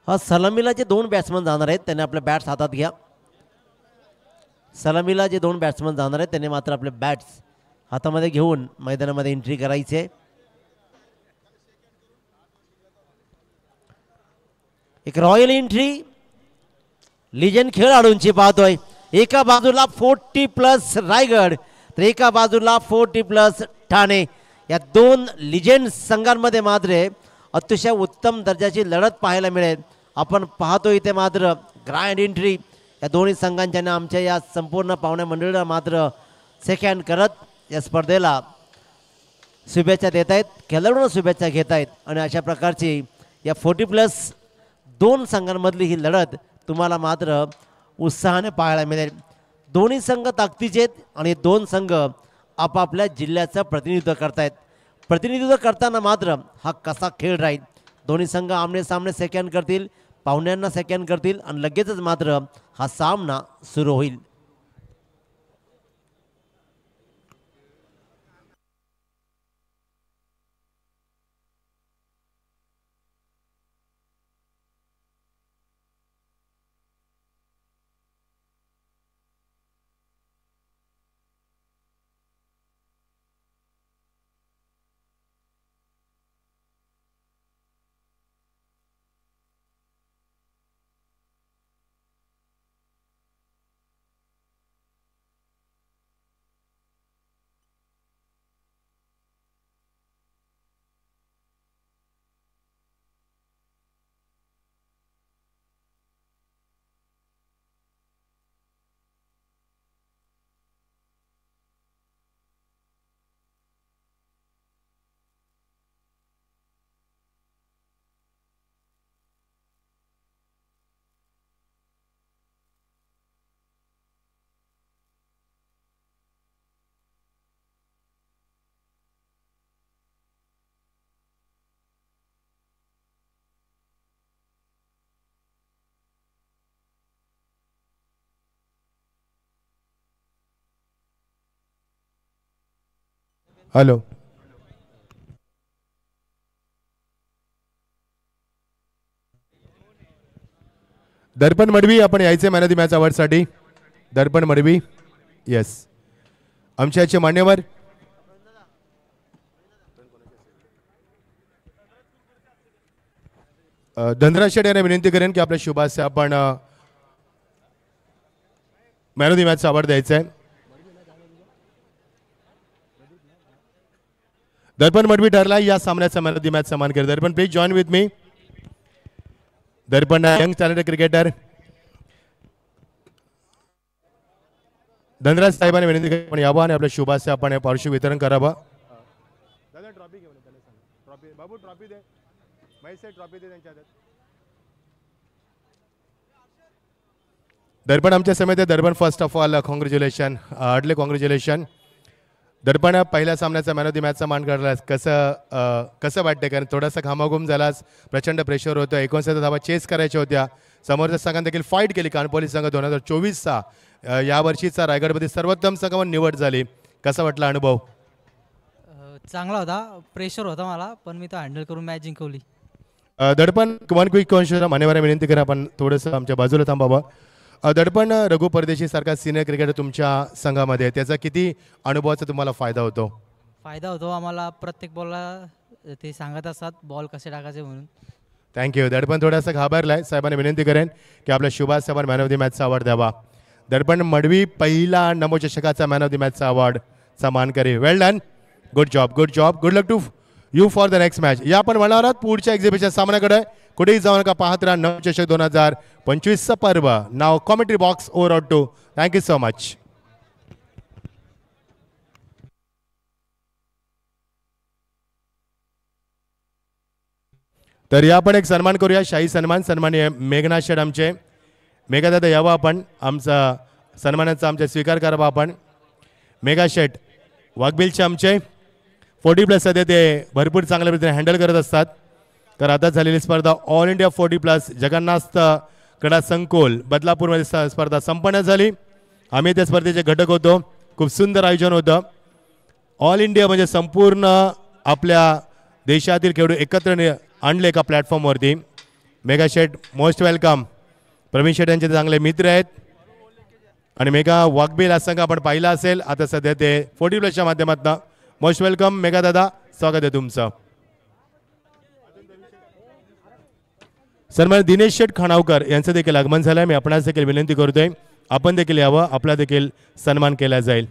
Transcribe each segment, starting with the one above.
हा सलामीला जे दोन बॅट्समन जाणार आहेत त्यांनी आपल्या बॅट्स हातात घ्या. सलामीला जे दोन बॅट्समन जाणार आहेत त्यांनी मात्र आपले बॅट्स हातामध्ये घेऊन मैदानामध्ये एंट्री करायची आहे. एक रॉयल एंट्री लिजन खेळाडूंची पाहतोय. एका बाजूला 40+ रायगड तर एका बाजूला 40+ ठाणे. या दोन लिजेंड संघांमध्ये मात्र अतिशय उत्तम दर्जाची लढत पाहायला मिळेल. आपण पाहतो इथे मात्र ग्रँड एंट्री या दोन्ही संघांच्याने आमच्या या संपूर्ण पाहुण्या मंडळीला मात्र सेकंड करत या स्पर्धेला शुभेच्छा देत आहेत, खेळाडूंना शुभेच्छा घेत आहेत. आणि अशा प्रकारची या 40+ दोन संघांमधली ही लढत तुम्हाला मात्र उत्साहाने पाहायला मिळेल. दोन्ही संघ ताकदीचे आहेत आणि दोन संघ आपापल्या जिल्ह्याचं प्रतिनिधित्व करतायत. प्रतिनिधित्व करताना मात्र हा कसा खेळ राहील. दोन्ही संघ आमने सामने सेकंड करतील, पाहुण्यांना सेकंड करतील आणि लगेचच मात्र हा सामना सुरू होईल. हॅलो. दर्पण मडवी आपण यायचे मॅन ऑफ द मॅच अवॉर्डसाठी. दर्पण मडवी. येस. आमच्या याचे मान्यवर धनराज शेट यांना विनंती करेन की आपल्या शुभास्य आपण man of the match award द्यायचं आहे. दर्पण मडवी ठरला या सामन्याचा मॅन ऑफ द मॅच सन्मान करेल. Darpan please join with me. Darpan young talented cricketer Dhanraj साहेबांनी विनंती करून आपण यावं आणि आपल्या शुभास्य आपण पारितोषिक वितरण करावं. दर्पण आमच्या समेत आहे. Darpan first of all congratulation, hardly congratulation. Darpan पहिल्या सामन्याचा मॅन ऑफ द मॅचचा मान काढलास. कसं वाटतं, कारण थोडासा घामाघूम झालास, प्रचंड प्रेशर होतं, 59 धावा चेस करायच्या होत्या, समोरच्या संघाने देखील फाईट केली. कानपोली संघ 2024चा यावर्षीचा रायगडमध्ये सर्वोत्तम संघ म्हणून निवड झाली. कसा वाटला अनुभव? चांगला होता, प्रेशर होता मला, पण मी तो हँडल करून मॅच जिंकवली. दर्पण वन क्विक क्वेश्चन मान्यवर विनंती करा आपण थोडंसं आमच्या बाजूला थांबावं. दर्पण रघु परदेशी सारखा सिनियर क्रिकेटर तुमच्या संघामध्ये, त्याचा किती अनुभवाचा तुम्हाला फायदा होतो? फायदा होतो आम्हाला, प्रत्येक बॉलला ते सांगत असतात बॉल कसे टाकायचे म्हणून. थँक्यू. दर्पण थोडासा घाबरलाय. साहेबांनी विनंती करेन की आपल्या सुभाष साहेबांना मॅन ऑफ द मॅचचा अवॉर्ड द्यावा. दर्पण मडवी पहिला नमोचषकाचा मॅन ऑफ द मॅचचा अवॉर्डचा मानकरी. Well done, good job, good job, good luck to you for the next match. या आपण म्हणणार आहोत पुढच्या एक्झिबिशन सामन्याकडे. कुठेही जाऊ नका, पाहत राहा नमोचषक 2025चा पर्व. नाव commentary box over out to. Thank you so much. तर या आपण एक सन्मान करूया, शाही सन्मान. सन्माननीय मेघना शेठ आमचे. मेघादादा यावं आपण, आमचा सन्मानाचा आमच्या स्वीकार करावा आपण. मेघा शेठ वाघबिलचे आमचे 40+ सध्या ते भरपूर चांगल्या पद्धतीने हँडल करत असतात. तर आता झालेली स्पर्धा ऑल इंडिया 40+ जगन्नाथ कडा संकुल बदलापूरमध्ये स्पर्धा संपन्न झाली. आम्ही त्या स्पर्धेचे घटक होतो. खूप सुंदर आयोजन होतं. ऑल इंडिया म्हणजे संपूर्ण आपल्या देशातील खेळाडू एकत्र आणले एका प्लॅटफॉर्मवरती. मेगा शेट मोस्ट वेलकम. प्रवीण शेट यांचे चांगले मित्र आहेत आणि मेगा वाघबील हा संघ आपण पाहिला असेल. आता सध्या ते 40+ माध्यमातून मोस्ट वेलकम मेगा दादा, स्वागत आहे तुमचं. सन्मान दिनेश शेठ खानावकर यांचं देखील आगमन झालंय. मी आपणास देखील विनंती करतोय आपण देखील यावं, आपला देखील सन्मान केला जाईल.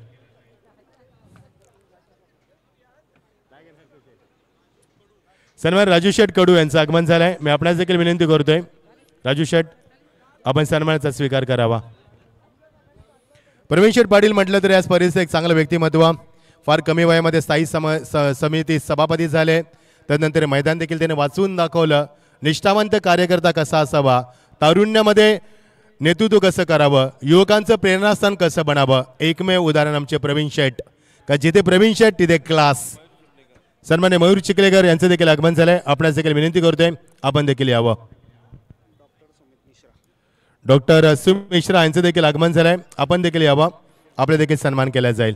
सन्मान राजू शेठ कडू यांचं आगमन झालंय. मी आपणास देखील विनंती करतोय राजू शेठ आपण सन्मानाचा स्वीकार करावा. प्रवीण शेठ पाटील म्हटलं तरी आज परिसर एक चांगलं व्यक्तिमत्व. फार कमी वयामध्ये स्थायी समिती सभापती झाले. त्यानंतर मैदान देखील त्याने वाचून दाखवलं. निष्ठावंत कार्यकर्ता कसा असावा, तारुण्यामध्ये नेतृत्व कसं करावं, युवकांचं प्रेरणास्थान कसं बनावं. एकमेव उदाहरण आमचे प्रवीण शेठ, का जिथे प्रवीण शेठ तिथे क्लास. सन्मान्य मयूर चिखलेकर यांचं देखील आगमन झालंय. आपणास देखील विनंती करतोय आपण देखील यावं. डॉक्टर सुमित मिश्रा यांचं देखील आगमन झालंय. आपण देखील यावं, आपले देखील सन्मान केला जाईल.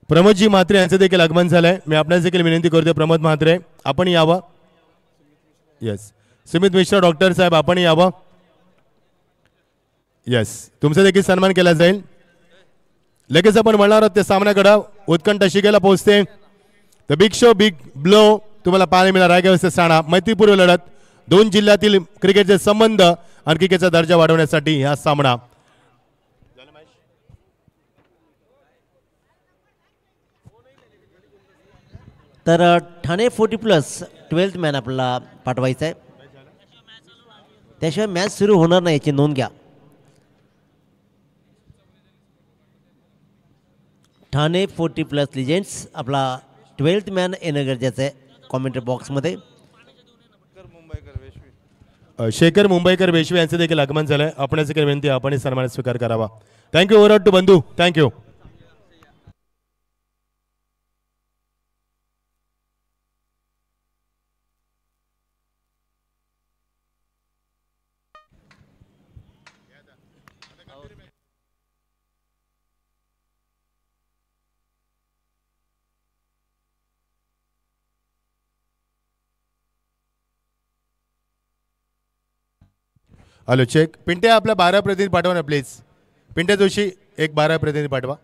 प्रमोदजी म्हात्रे यांचं देखील आगमन झालंय. मी आपणास देखील विनंती करतोय प्रमोद म्हात्रे आपण यावं. यस सुमित मिश्रा डॉक्टर साहेब आपण यावं. यस तुमचा देखील सन्मान केला जाईल. लगेच आपण म्हणणार आहोत त्या सामन्याकडे. उत्कंठ शिगेला पोहोचते. The big show big blow तुम्हाला पाहायला मिळणार. रायगड साणा मैत्रीपूर्व लढत. दोन जिल्ह्यातील क्रिकेटचे संबंध आणि क्रिकेटचा दर्जा वाढवण्यासाठी हा सामना. तर ठाणे 40+ 12th मॅन आपल्याला पाठवायचं आहे. त्याशिवाय मॅच सुरू होणार नाही याची नोंद घ्या. ठाणे 40+ लिजेंड्स आपला 12th मॅन येणं गरजेचं आहे कॉमेंट्री बॉक्समध्ये. शेखर मुंबईकर वेशवे यांचं देखील आगमन झालंय. आपणास देखील विनंती आपण सन्मान स्वीकार करावा. थँक्यू. ओव्हर टू बंधू. थँक्यू. Hello check. पिंटे आपल्या 12 प्रतिनिधी पाठवा ना प्लीज. पिंटे जोशी एक 12 प्रतिनिधी पाठवा.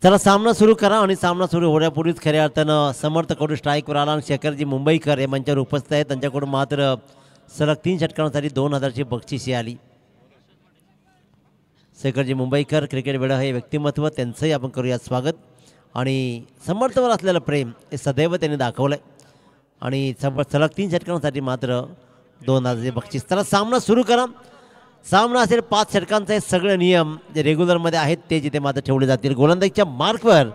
चला सामना सुरू करा. आणि सामना सुरू होण्यापूर्वीच खऱ्या अर्थानं समर्थकडून स्ट्राईकवर आला आणि शेखरजी मुंबईकर हे मंचावर उपस्थित आहेत. त्यांच्याकडून मात्र सलग 3 षटकांसाठी 2000ची बक्षिसी आली. शेखरजी मुंबईकर क्रिकेट वेडा हे व्यक्तिमत्व त्यांचंही आपण करूया स्वागत. आणि समर्थवर असलेलं प्रेम हे सदैव त्यांनी दाखवलं आहे. आणि सलग 3 षटकांसाठी मात्र 2000चे बक्षीस. चला सामना सुरू करा. सामना असेल 5 षटकांचा. हे सगळे नियम जे रेग्युलरमध्ये आहेत ते जिथे मात्र ठेवले जातील. गोलंदाजीच्या मार्कवर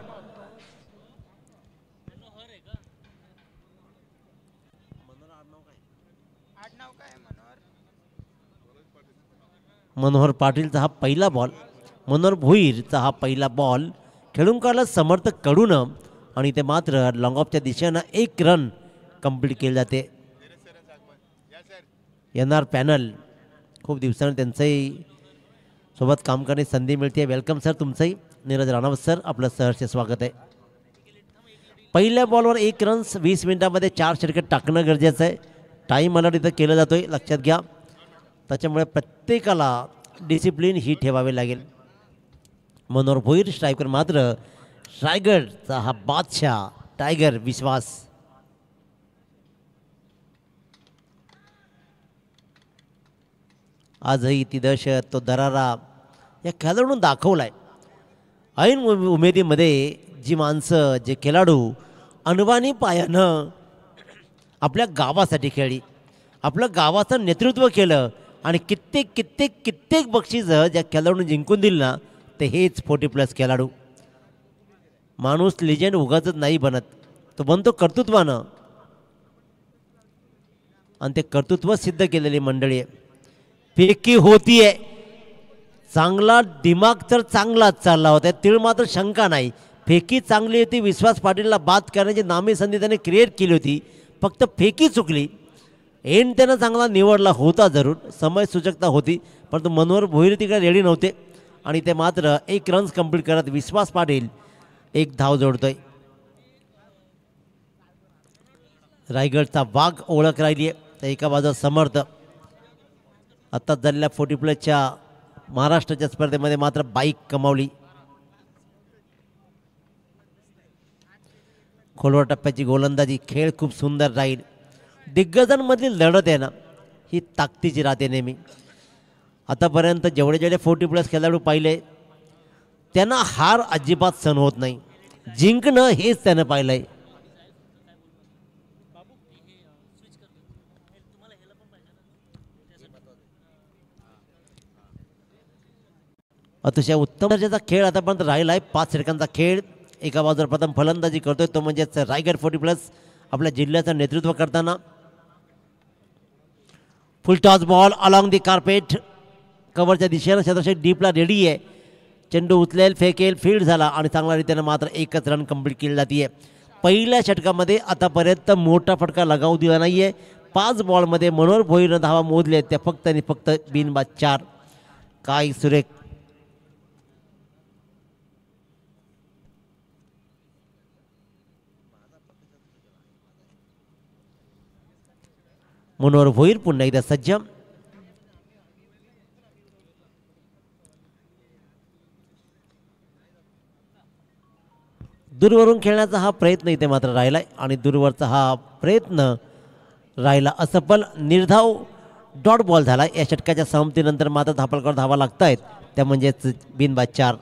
मनोहर पाटीलचा हा पहिला बॉल. मनोहर भोईरचा हा पहिला बॉल खेळून काढला समर्थक कडून. आणि ते मात्र लॉंग ऑफच्या दिशेनं 1 रन कंप्लीट केले जाते. येणार पॅनल खूप दिवसांनी त्यांचंही सोबत काम करण्याची संधी मिळते. वेलकम सर तुमचंही. नीरज राणावत सर आपलं सहर्ष स्वागत आहे. पहिल्या बॉलवर 1 रन 20 मिनिटांमध्ये 4 षटके टाकणं गरजेचं आहे. टाईम अलर्ट इथं केलं जातो आहे लक्षात घ्या. त्याच्यामुळे प्रत्येकाला डिसिप्लिन ही ठेवावी लागेल. मनोहर भोईर स्ट्रायकर मात्र रायगडचा हा बादशाह टायगर विश्वास. आजही ती दहशत तो दरारा या खेळाडूंनी दाखवला आहे. ऐन उमेदीमध्ये जी माणसं जे खेळाडू अनवाणी पायानं आपल्या गावासाठी खेळली, आपल्या गावाचं नेतृत्व केलं आणि कित्येक कित्येक कित्येक बक्षीसं ज्या खेळाडूंनी जिंकून दिली ना ते हेच 40+ खेळाडू. माणूस लिजेंड उगाचच नाही बनत, तो बनतो कर्तृत्वानं. आणि ते कर्तृत्व सिद्ध केलेली मंडळी आहे. फेकी होतीये चांगला दिमाग तर चांगलाच चालला होता, तिळ मात्र शंका नाही. फेकी चांगली होती, विश्वास पाटीलला बाद करण्याची नामी संधी त्याने क्रिएट केली होती, फक्त फेकी चुकली. एंड त्यानं चांगला निवडला होता जरूर, समय सूचकता होती, परंतु मनोहर भोईर तिकडे रेडी नव्हते आणि ते मात्र 1 रन्स कंप्लीट करत विश्वास पाटील 1 धाव जोडतोय. रायगडचा वाघ ओळख राहिली आहे. तर एका बाजूला समर्थ आत्ताच झालेल्या 40+ महाराष्ट्राच्या स्पर्धेमध्ये मात्र बाईक कमावली. खोलवर टप्प्याची गोलंदाजी, खेळ खूप सुंदर राहील. दिग्गजांमधली लढत आहे ना, ही ताकदीची राहते नेहमी. आतापर्यंत जेवढे जेवढे 40+ खेळाडू पाहिले त्यांना हार अजिबात सहन होत नाही, जिंकणं हेच त्यानं पाहिलं आहे. अतिशय उत्तम दर्जाचा खेळ आतापर्यंत राहिला आहे. 5 षटकांचा खेळ. एका बाजूला प्रथम फलंदाजी करतोय तो म्हणजेच रायगड 40+ आपल्या जिल्ह्याचं नेतृत्व करताना. Full toss ball along the carpet, कव्हरच्या दिशेनं क्षेत्रक्षक डीपला रेडी आहे. चेंडू उचलेल, फेकेल, फील्ड झाला आणि चांगल्या रीतीनं मात्र 1च रन कंप्लीट केली जाते. पहिल्या षटकामध्ये आतापर्यंत मोठा फटका लगावू दिला नाही आहे. 5 बॉलमध्ये मनोहर भोईरनं धावा मोजले त्या फक्त आणि फक्त बिनबाद 4. काय सुरेख मनोहर भोईर पुन्हा एकदा सज्ज. दूरवरून खेळण्याचा हा प्रयत्न इथे मात्र राहिलाय आणि दूरवरचा हा प्रयत्न राहिला असफल. निर्धाव डॉट बॉल झाला. या षटकाच्या सहमतीनंतर मात्र धापलकर धावा लागत आहेत, त्या म्हणजेच बिनबाद 4.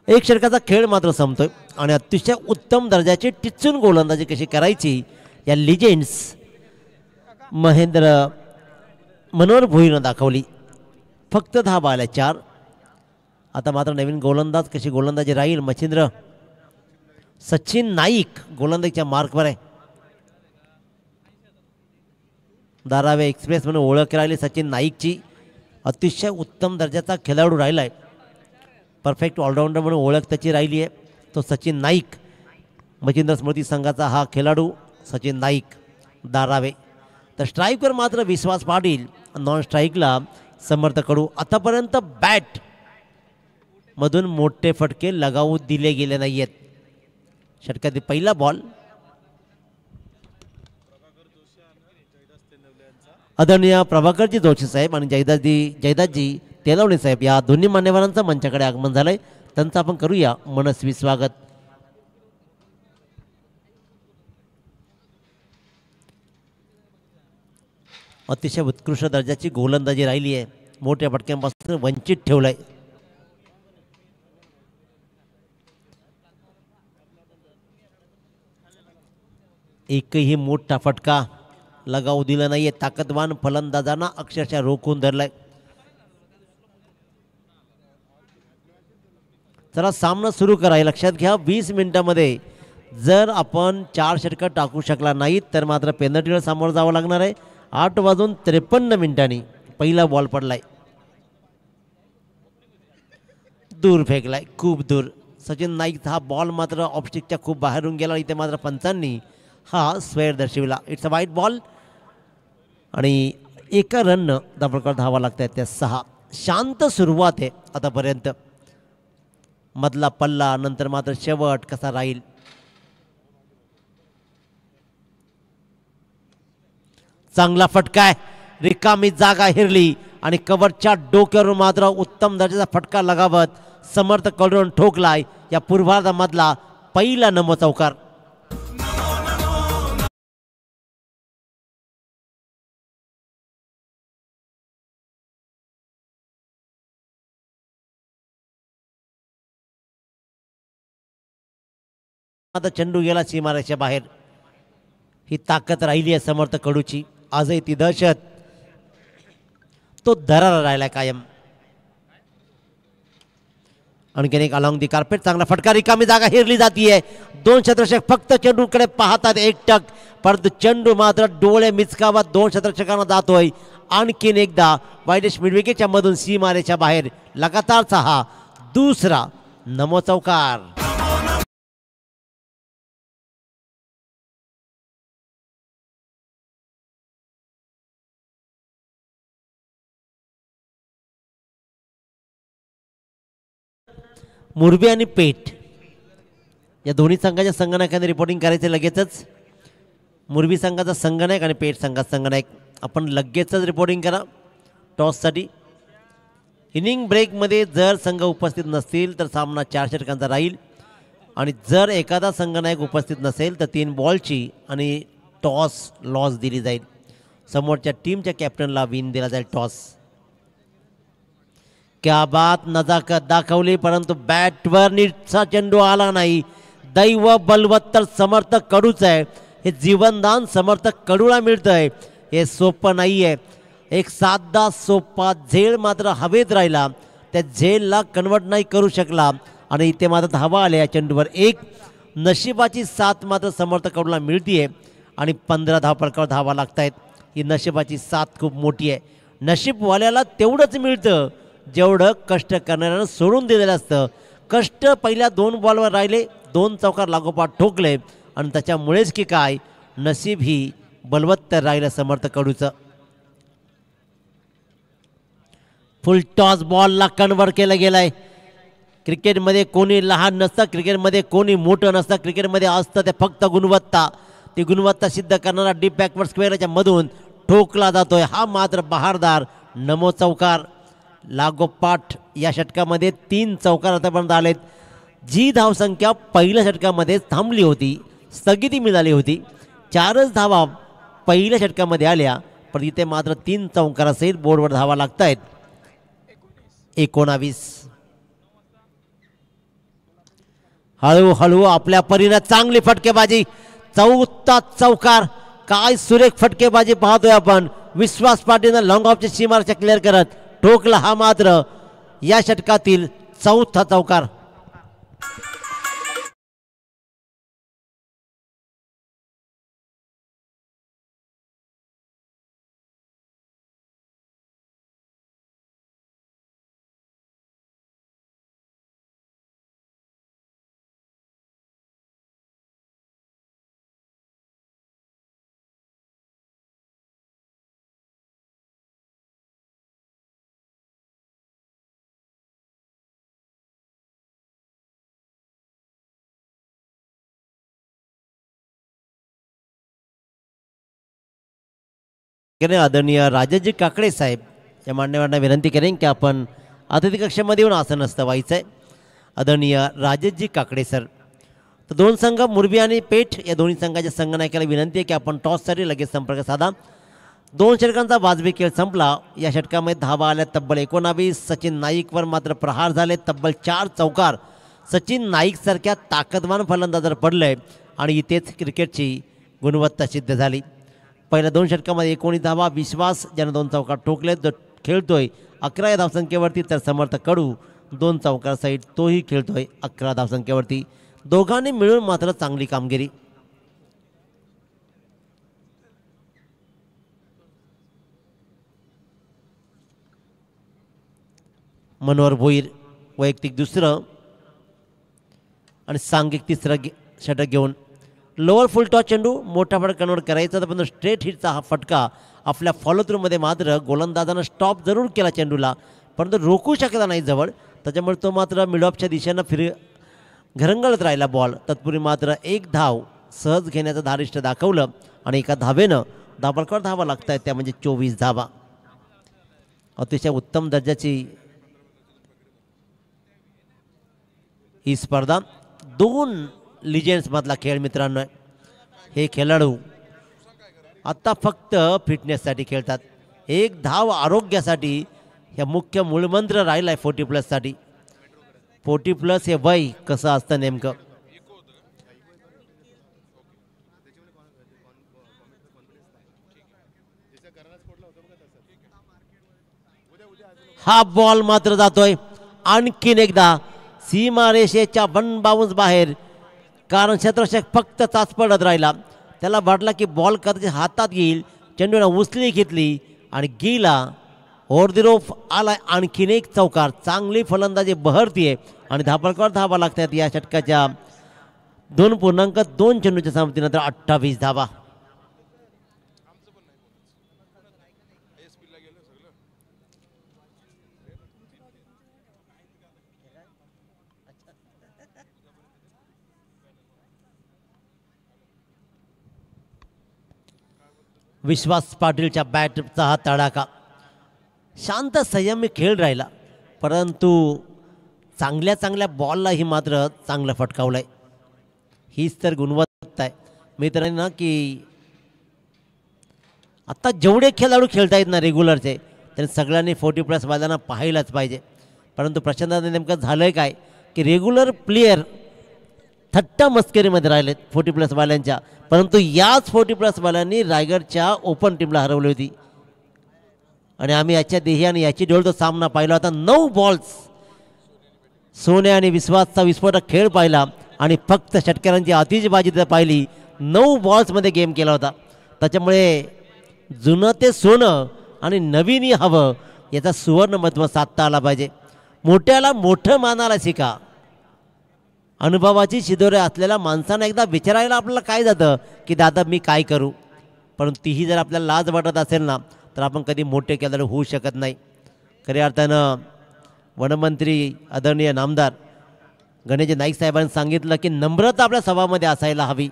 एक षटकाचा खेळ मात्र संपतोय आणि अतिशय उत्तम दर्जाची टिचून गोलंदाजी कशी करायची या लिजेंड्स मनोहर भोईरनं दाखवली. फक्त धावा आल्या 4. आता मात्र नवीन गोलंदाज कशी गोलंदाजी राहील. मच्छिंद्र सचिन नाईक गोलंदाजीच्या मार्कवर आहे. धारावे एक्सप्रेस म्हणून ओळख राहिली सचिन नाईकची. अतिशय उत्तम दर्जाचा खेळाडू राहिला आहे. परफेक्ट ऑलराऊंडर म्हणून ओळख त्याची राहिली आहे तो सचिन नाईक. मच्छिंद्र स्मृती संघाचा हा खेळाडू सचिन नाईक धारावे. तर स्ट्राईकवर मात्र विश्वास पाटील, नॉन स्ट्राईकला समर्थ कडू. आतापर्यंत बॅट मधून मोठे फटके लगावू दिले गेले नाही आहेत. षटकातील पहिला बॉल आदरणीय प्रभाकरजी जोशी साहेब आणि जयदासजी तेलवणे साहेब या दोन्ही मान्यवरांचं मंचाकडे आगमन झालंय. त्यांचं आपण करूया मनस्वी स्वागत. अतिशय उत्कृष्ट दर्जाची गोलंदाजी राहिली आहे. मोठ्या फटक्यांपासून वंचित ठेवलंय. एकही मोठा फटका लगावू दिला नाहीये. ताकदवान फलंदाजांना अक्षरशः रोखून धरलाय. चला सामना सुरू कराय. लक्षात घ्या 20 मिनिटांमध्ये जर आपण 4 षटकं टाकू शकला नाहीत तर मात्र पेनल्टीला सामोरं जावं लागणार आहे. 8:53 पहिला बॉल पडलाय. दूर फेकलाय, खूप दूर. सचिन नाईकचा हा बॉल मात्र ऑफस्टिकच्या खूप बाहेरून गेला. इथे मात्र पंचांनी हा स्क्वेअर दर्शविला. इट्स अ वाईट बॉल आणि एका रननं दाभोळकर धावा लागत आहेत त्या 6. शांत सुरुवात आहे आतापर्यंत. मधला पल्ला नंतर मात्र शेवट कसा राहील. चांगला फटका आहे. रिकामी जागा हिरली आणि कव्हरच्या डोक्यावरून मात्र उत्तम दर्जाचा फटका लगावत समर्थ कडून ठोकलाय. या पूर्वार्धामधला पहिला नमो चौकार. आता चेंडू गेला सीमारेषेच्या बाहेर. ही ताकद राहिली आहे समर्थ कडूची. आजही ती दहशत तो दरारा राहिला कायम. आणखीन एक अलॉंग दी कार्पेट चांगला फटका. रिकामी जागा हेरली जातीये. दोन क्षेत्ररक्षक फक्त चेंडूकडे पाहतात एकटक, परंतु चेंडू मात्र डोळे मिचकावत दोन क्षेत्ररक्षकांना जातोय. आणखीन एकदा वाईडेस्ट मिडविकेटच्या मधून सीमारेच्या बाहेर लगातारचा हा दुसरा नमो चौकार. मुरबी आणि पेठ या दोन्ही संघाच्या संघनायकांनी रिपोर्टिंग करायचे लगेचच. मुरबी संघाचा संघनायक आणि पेठ संघाचा संघनायक आपण लगेचच रिपोर्टिंग करा टॉससाठी. इनिंग ब्रेकमध्ये जर संघ उपस्थित नसतील तर सामना 4 षटकांचा राहील आणि जर एखादा संघनायक उपस्थित नसेल तर 3 बॉलची आणि टॉस लॉस दिली जाईल. समोरच्या टीमच्या कॅप्टनला विन दिला जाईल टॉस. क्या बात नजाकत दाखवली, परंतु बॅटवर नीटचा चेंडू आला नाही. दैव बलवत्तर समर्थक कडूच आहे. हे जीवनदान समर्थक कडूला मिळतंय. हे सोपं नाही आहे. एक साधा सोपा झेल मात्र हवेत राहिला. त्या झेलला कन्वर्ट नाही करू शकला आणि इथे मात्र धावा आल्या या चेंडूवर. एक नशिबाची साथ मात्र समर्थक कडूला मिळतीये आणि 15 धावपळकावर धावा लागत आहेत. ही नशिबाची साथ खूप मोठी आहे. नशीबवाल्याला तेवढंच मिळतं जेवढं कष्ट करणाऱ्यानं सोडून दिलेलं असतं. कष्ट पहिल्या 2 बॉलवर राहिले, 2 चौकार लागोपाठ ठोकले आणि त्याच्यामुळेच की काय नशीब ही बलवत्तर राहिलं समर्थ कडूचं. फुल टॉस बॉलला कन्वर्ट केलं गेलंय. क्रिकेटमध्ये कोणी लहान नसतं, क्रिकेटमध्ये कोणी मोठं नसतं. क्रिकेटमध्ये असतं ते फक्त गुणवत्ता. ती गुणवत्ता सिद्ध करणारा डीप बॅकवर्ड स्क्वेअरच्या मधून ठोकला जातोय. हा मात्र बहारदार नमो चौकार. लागोपाठ या षटकामध्ये 3 चौकार आतापर्यंत आलेत. जी धावसंख्या पहिल्या षटकामध्ये थांबली होती, स्थगिती मिळाली होती, 4च धावा पहिल्या षटकामध्ये आल्या, पण इथे मात्र 3 चौकारासहित बोर्डवर धावा लागत आहेत. 19. हळूहळू आपल्या परीने चांगली फटकेबाजी. 4था चौकार. काय सुरेख फटकेबाजी पाहतोय आपण. विश्वास पाटीलनं लॉंग ऑफची सीमारेषा क्लिअर करत ठोकला. हा मात्र या षटकातील 4था चौकार. आदरणीय राजाजी काकडे साहेब या मान्यवरांना विनंती करेन की आपण अतिथी कक्षामध्ये येऊन आसन असतं व्हायचं आहे. आदरणीय राजेशजी काकडे सर. तर 2 संघ मुरबी आणि पेठ या दोन्ही संघाच्या संघनायकाला विनंती आहे की आपण टॉससाठी लगेच संपर्क साधा. 2 षटकांचा वाजवी खेळ संपला. या षटकामध्ये धावा आल्या तब्बल 19. सचिन नाईकवर मात्र प्रहार झाले तब्बल 4 चौकार. सचिन नाईक सारख्या ताकदवान फलंदाजावर पडलंय आणि इथेच क्रिकेटची गुणवत्ता सिद्ध झाली. पहिल्या 2 षटकामध्ये 19 धावा. विश्वास ज्यानं 2 चौकार ठोकले जो खेळतोय 11 या धावसंख्येवरती, तर समर्थ कडू 2 चौकारासहित तोही खेळतोय 11 धावसंख्येवरती. दोघांनी मिळून मात्र चांगली कामगिरी. मनोहर भोईर वैयक्तिक 2रं आणि सांघिक 3रं षटक घेऊन लोअर फुल टॉस चेंडू मोठा फटका कन्वर्ट करायचा होता, पण स्ट्रेट हिटचा हा फटका आपल्या फॉलो थ्रूमध्ये मात्र गोलंदाजानं स्टॉप जरूर केला चेंडूला, परंतु रोखू शकला नाही जवळ. त्याच्यामुळे तो मात्र मिडऑफच्या दिशेनं घरंगळत राहिला बॉल. तत्पूर्वी मात्र 1 धाव सहज घेण्याचं धारिष्ट दाखवलं आणि एका धावेनं धाबळकर धावा लागत आहेत, त्या म्हणजे 24 धावा. अतिशय उत्तम दर्जाची ही स्पर्धा. 2 लिजेंड्समधला खेळ मित्रांनो. हे खेळाडू आता फक्त फिटनेससाठी खेळतात. 1 धाव आरोग्यासाठी ह्या मुख्य मूलमंत्र राहिला आहे 40+ 40+ हे वय कसं असतं नेमकं. हा बॉल मात्र जातोय आणखीन एकदा सीमारेषेच्या 1 बाउन्स बाहेर, कारण क्षेत्ररक्षक फक्त चाच पडत राहिला. त्याला वाटला की बॉल कदाचित हातात येईल, चेंडूला उचली घेतली आणि गेला. ओव्हर द रोप आलाय आणखीन एक चौकार. चांगली फलंदाजी बहरतीये आणि धापळकर धावा लागतात या षटकाच्या 2.2 चेंडूच्या समाप्तीनंतर 28 धावा. विश्वास पाटीलच्या बॅटचा हा तडाखा. शांत संयमी खेळ राहिला, परंतु चांगल्या चांगल्या बॉललाही मात्र चांगलं फटकावलंय. हीच तर गुणवत्ता आहे मित्रांनो, की आता जेवढे खेळाडू खेळतायत ना रेग्युलरचे, त्यांनी सगळ्यांनी 40+ वाल्यांना पाहायलाच पाहिजे. परंतु प्रशांतने नेमकं झालंय काय की रेग्युलर प्लेयर थट्टा मस्करीमध्ये राहिलेत 40+ वाल्यांच्या, परंतु याच 40+ वाल्यांनी रायगडच्या ओपन टीमला हरवली होती. आणि आम्ही याच्या देही आणि याची डोळतो सामना पाहिला होता. 9 बॉल्स सोने आणि विश्वासचा विस्फोटक खेळ पाहिला आणि फक्त षटकारांची आतिषबाजी तर पाहिली. 9 बॉल्समध्ये गेम केला होता. त्याच्यामुळे जुनं ते सोनं आणि नवीनही हवं, याचा सुवर्ण महत्त्व साधता आला पाहिजे. मोठ्याला मोठं मानायला शिका. अनुभवाची शिदोरे असलेल्या माणसानं एकदा विचारायला आपल्याला काय जातं की दादा मी काय करू, परंतु तीही जर आपल्याला लाज वाटत असेल ना, तर आपण कधी मोठे खेळाडू होऊ शकत नाही. खऱ्या अर्थानं वनमंत्री आदरणीय नामदार गणेश नाईक साहेबांनी सांगितलं की नम्रता आपल्या सभामध्ये असायला हवी.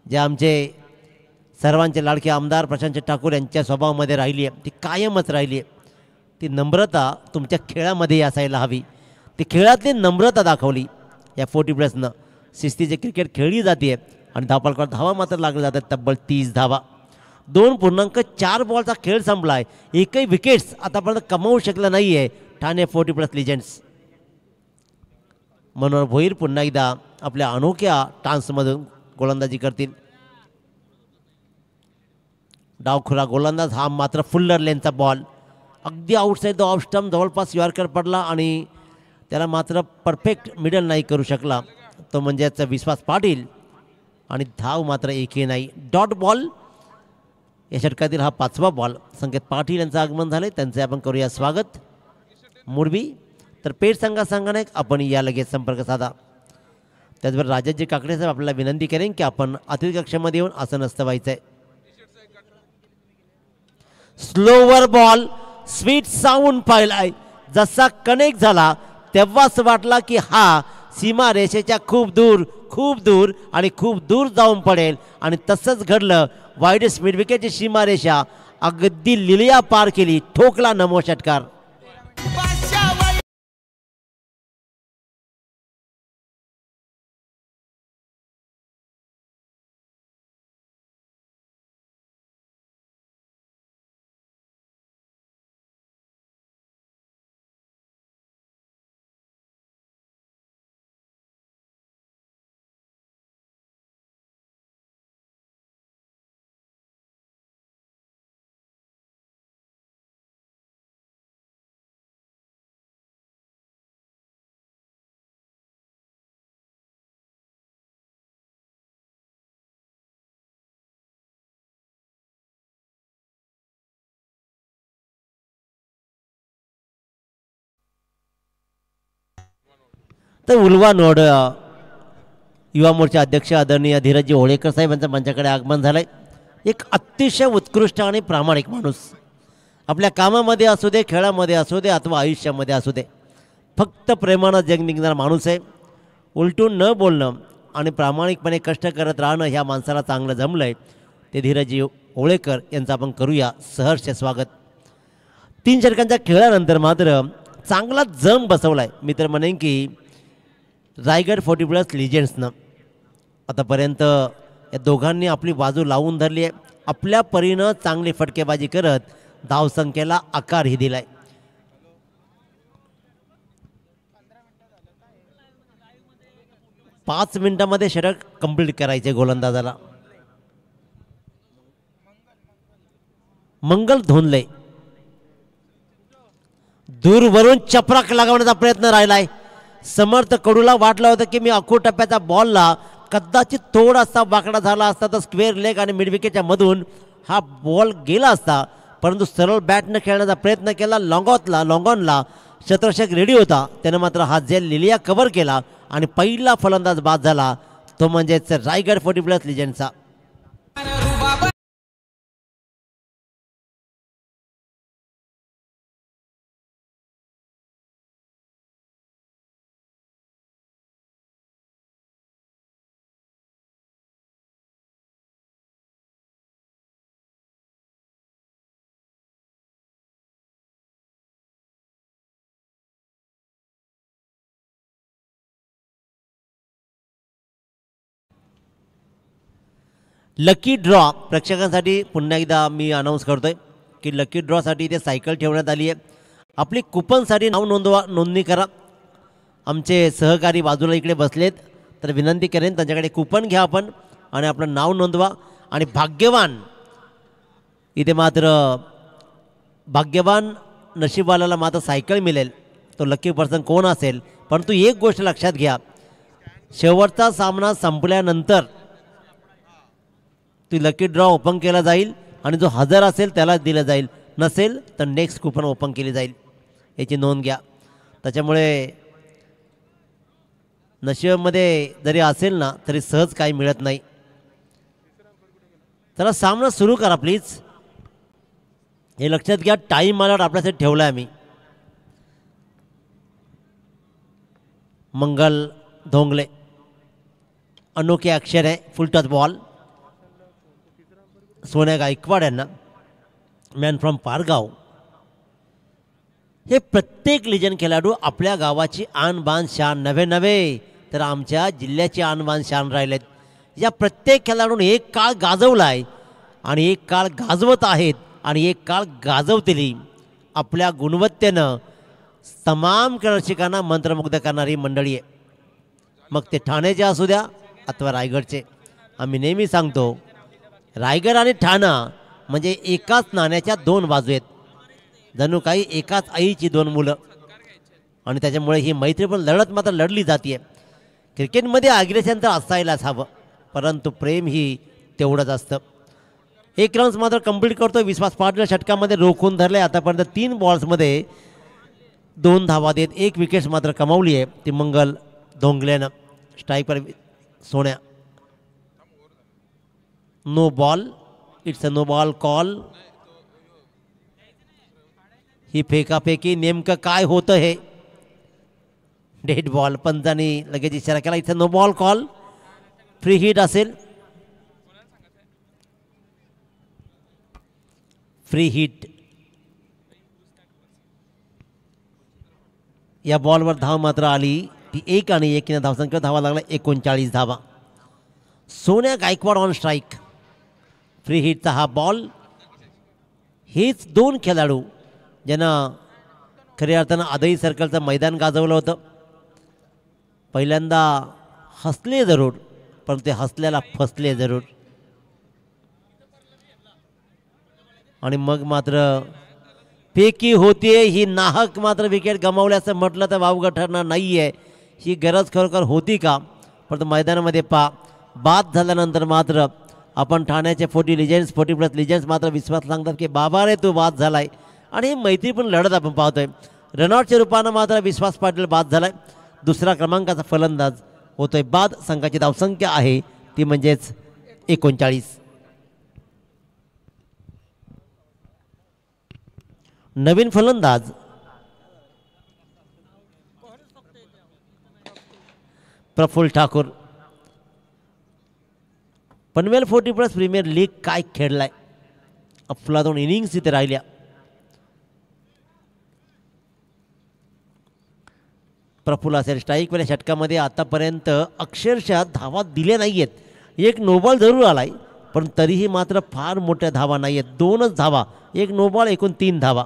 जे आमचे सर्वांचे लाडके आमदार प्रशांत ठाकूर यांच्या स्वभावामध्ये राहिली आहे, ती कायमच राहिली आहे. ती नम्रता तुमच्या खेळामध्ये असायला हवी. ती खेळातली नम्रता दाखवली या 40+नं. शिस्तीचे क्रिकेट खेळली जाते आणि धापळकर धावा मात्र लागले जातात, तब्बल 30 धावा. 2.4 बॉलचा खेळ संपला आहे. एकही विकेट्स आतापर्यंत कमावू शकला नाही आहे ठाणे 40+ लिजंड्स. मनोहर भोईर पुन्हा एकदा आपल्या अनोख्या टान्समधून गोलंदाजी करतील. डावखुरा गोलंदाज हा मात्र फुल्लर लेनचा बॉल अगदी आउटसाईड द ऑफ स्टंप जवळपास यॉर्कर पडला आणि त्याला मात्र परफेक्ट मिडल नाही करू शकला तो म्हणजेच विश्वास पाटील. आणि धाव मात्र एकही नाही. डॉट बॉल या षटकातील हा 5वा बॉल. संकेत पाटील यांचं आगमन झाले, त्यांचे आपण करूया स्वागत. मुरबी तर पेठ संघाने आपण या लगेच संपर्क साधा. त्याचबरोबर राजाजी काकडे साहेब आपल्याला विनंती करेन की आपण अतिथी कक्षामध्ये येऊन असं नसतं व्हायचं आहे. स्लोवर बॉल स्वीट साऊंड पाहिलाय. जसा कनेक्ट झाला तेव्हाच वाटला की हा सीमा रेषेच्या खूप दूर आणि खूप दूर जाऊन पडेल आणि तसंच घडलं. वाईड स्पीड विकेटची सीमारेषा अगदी लिलिया पार केली. ठोकला नमो षटकार. तर उलवा नोड युवा मोर्चा अध्यक्ष आदरणीय धीरजी होळेकर साहेब यांचं मंचाकडे आगमन झालंय. एक अतिशय उत्कृष्ट आणि प्रामाणिक माणूस. आपल्या कामामध्ये असू दे, खेळामध्ये असू दे अथवा आयुष्यामध्ये असू दे, फक्त प्रेमानं जग निघणारा माणूस आहे. उलटून न बोलणं आणि प्रामाणिकपणे कष्ट करत राहणं ह्या माणसाला चांगलं जमलं आहे. ते धीरजी होळेकर यांचं आपण करूया सहर्ष स्वागत. 3 षटकांच्या खेळानंतर मात्र चांगला जम बसवला आहे. मी तर म्हणेन की रायगड 40+ लिजंड्सनं आतापर्यंत या दोघांनी आपली बाजू लावून धरली आहे. आपल्या परीनं चांगली फटकेबाजी करत धावसंख्येला आकारही दिलाय. पाच मिनिटांमध्ये षटक कंप्लीट करायचे गोलंदाजाला. मंगल धोनले दूरवरून चपराक लागवण्याचा प्रयत्न राहिलाय. समर्थ कडूला वाटलं होतं की मी अखो टप्प्याचा बॉलला कदाचित थोडासा वाकडा झाला असता तर स्क्वेअर लेग आणि मिड विकेटच्या मधून हा बॉल गेला असता, परंतु सरळ बॅटनं खेळण्याचा प्रयत्न केला. लॉंगॉनला शतरक्षक रेडी होता, त्यानं मात्र हा झेल लिलिया कव्हर केला आणि पहिला फलंदाज बाद झाला, तो म्हणजेच रायगड 40+ लिजंडचा. लकी ड्रॉ प्रेक्षकांसाठी पुन्हा एकदा मी अनाऊन्स करतोय की लकी ड्रॉसाठी इथे सायकल ठेवण्यात आली आहे. आपली कुपनसाठी नाव नोंदणी करा. आमचे सहकारी बाजूला इकडे बसलेत, तर विनंती करेन त्यांच्याकडे कुपन घ्या आपण आणि आपलं नाव नोंदवा. आणि भाग्यवान नशीबवाल्याला मात्र सायकल मिळेल. तो लकी पर्सन कोण असेल, परंतु एक गोष्ट लक्षात घ्या, शेवटचा सामना संपल्यानंतर ती लकी ड्रॉ ओपन केला जाईल आणि जो हजर असेल त्यालाच दिलं जाईल, नसेल तर नेक्स्ट कुपन ओपन केली जाईल, याची नोंद घ्या. त्याच्यामुळे नशिबामध्ये जरी असेल ना तरी सहज काही मिळत नाही. चला सामना सुरू करा प्लीज. हे लक्षात घ्या, टाईम आल्यावर आपल्यासाठी ठेवला आहे आम्ही. मंगल धोंगले अनोखे ॲक्शन आहे, फुल टच बॉल. सोन्या गायकवाड यांना मॅन फ्रॉम पारगाव. हे प्रत्येक लिजंड खेळाडू आपल्या गावाची आन बान शान नव्हे तर आमच्या जिल्ह्याची आन बान शान राहिलेत. या प्रत्येक खेळाडूने एक काळ गाजवला आहे आणि एक काळ गाजवत आहेत आणि एक काळ गाजवतील. आपल्या गुणवत्तेनं तमाम रसिकांना मंत्रमुग्ध करणारी मंडळी आहे. मग ते ठाण्याचे असू द्या अथवा रायगडचे. आम्ही नेहमी सांगतो, रायगड आणि ठाणा म्हणजे एकाच नाण्याच्या दोन बाजू आहेत, जणू काही एकाच आईची दोन मुलं. आणि त्याच्यामुळे ही मैत्री पण लढत मात्र लढली जाते. क्रिकेटमध्ये अग्रेशन तर असायलाच हवं, परंतु प्रेम ही तेवढंच असतं. एक रन्स मात्र कंप्लीट करतो विश्वास पाटील. षटकामध्ये रोखून धरले. आतापर्यंत 3 बॉल्समध्ये 2 धावा देत 1 विकेट्स मात्र कमावली आहे ती मंगल धोंगलेनं. स्ट्राईकवर Sonya. No ball, it's a no ball call. ही फेकाफेकी नेमकं काय होतं हे? Dead ball. पंचांनी लगेच इशारा केला, इथं no ball call. Free hit असेल. Free hit. या बॉलवर धाव मात्र आली ती 1 आणि 1 धावसंख्या. धावा लागला 39 धावा. सोन्या गायकवाड ऑन स्ट्राईक. फ्री हिटचा हा बॉल. हेच 2 खेळाडू ज्यांना खऱ्या अर्थानं आदई सर्कलचं मैदान गाजवलं होतं. पहिल्यांदा हसले जरूर, पण ते हसल्याला फसले जरूर. आणि मग मात्र फेकी होतीये ही नाहक. मात्र विकेट गमावल्याचं म्हटलं तर वावगं ठरणार नाही आहे. ही गरज खरोखर होती का? परंतु मैदानामध्ये बाद झाल्यानंतर मात्र आपण ठाण्याचे 40+ लिजंड्स मात्र विश्वास सांगतात की बाबा रे तू बाद झालाय. आणि ही मैत्री पण लढत आपण पाहतोय. रनआउटच्या रूपानं मात्र विश्वास पाटील बाद झालाय. दुसरा क्रमांकाचा फलंदाज होतोय बाद. संघाची धावसंख्या आहे ती म्हणजेच 39. नवीन फलंदाज प्रफुल्ल ठाकूर. पनवेल 40+ प्रीमियर लीग काय खेळलाय. अफलातून इनिंग्स तिथे राहिल्या. प्रफुल्ल असेल स्ट्राईकवर. षटकामध्ये आतापर्यंत अक्षरशः धावा दिल्या नाही आहेत. एक नोबॉल जरूर आलाय, पण तरीही मात्र फार मोठ्या धावा नाही आहेत. 2च धावा, 1 नोबॉल, एकूण 3 धावा.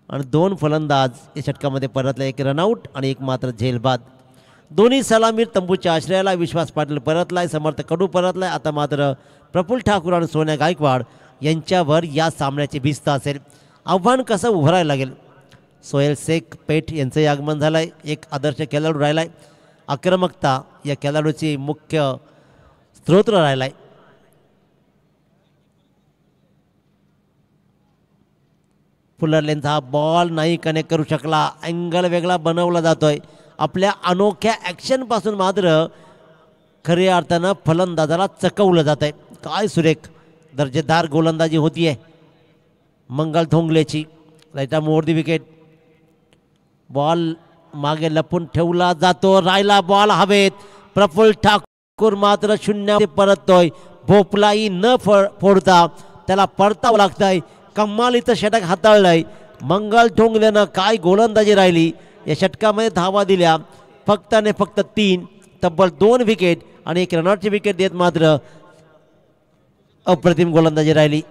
आणि 2 फलंदाज या षटकामध्ये परतले. 1 रनआउट आणि 1 मात्र झेलबाद. दोन्ही सलामीर तंबूच्या आश्रयाला. विश्वास पाटील परतलाय, समर्थ कडू परतलाय. आता मात्र प्रफुल्ल ठाकूर आणि सोन्या गायकवाड यांच्यावर या सामन्याची भिस्त असेल. आव्हान कसं उभारायला लागेल. सोहेल शेख पेठ यांचंही आगमन झालं आहे. एक आदर्श खेळाडू राहिला आहे. आक्रमकता या खेळाडूची मुख्य स्त्रोत राहिला आहे. फुलरलेनचा हा बॉल नाही कनेक्ट करू शकला. अँगल वेगळा बनवला जातोय. आपल्या अनोख्या ॲक्शनपासून मात्र खऱ्या अर्थानं फलंदाजाला चकवलं जात आहे. काय सुरेख दर्जेदार गोलंदाजी होती आहे मंगल धोंगलेची. Right arm over the wicket. Ball मागे लपून ठेवला जातो. राहिला बॉल हवेत. प्रफुल्ल ठाकूर मात्र शून्य परततोय. भोपलाही न फोडता त्याला परतावं लागतंय. कमालीचं षटक हाताळलंय मंगल धोंगलेनं. काय गोलंदाजी राहिली. या षटकामध्ये धावा दिल्या फक्त आणि फक्त 3. तब्बल 2 विकेट आणि 1 रनआउटची विकेट देत मात्र अप्रतिम गोलंदाजी राहिली.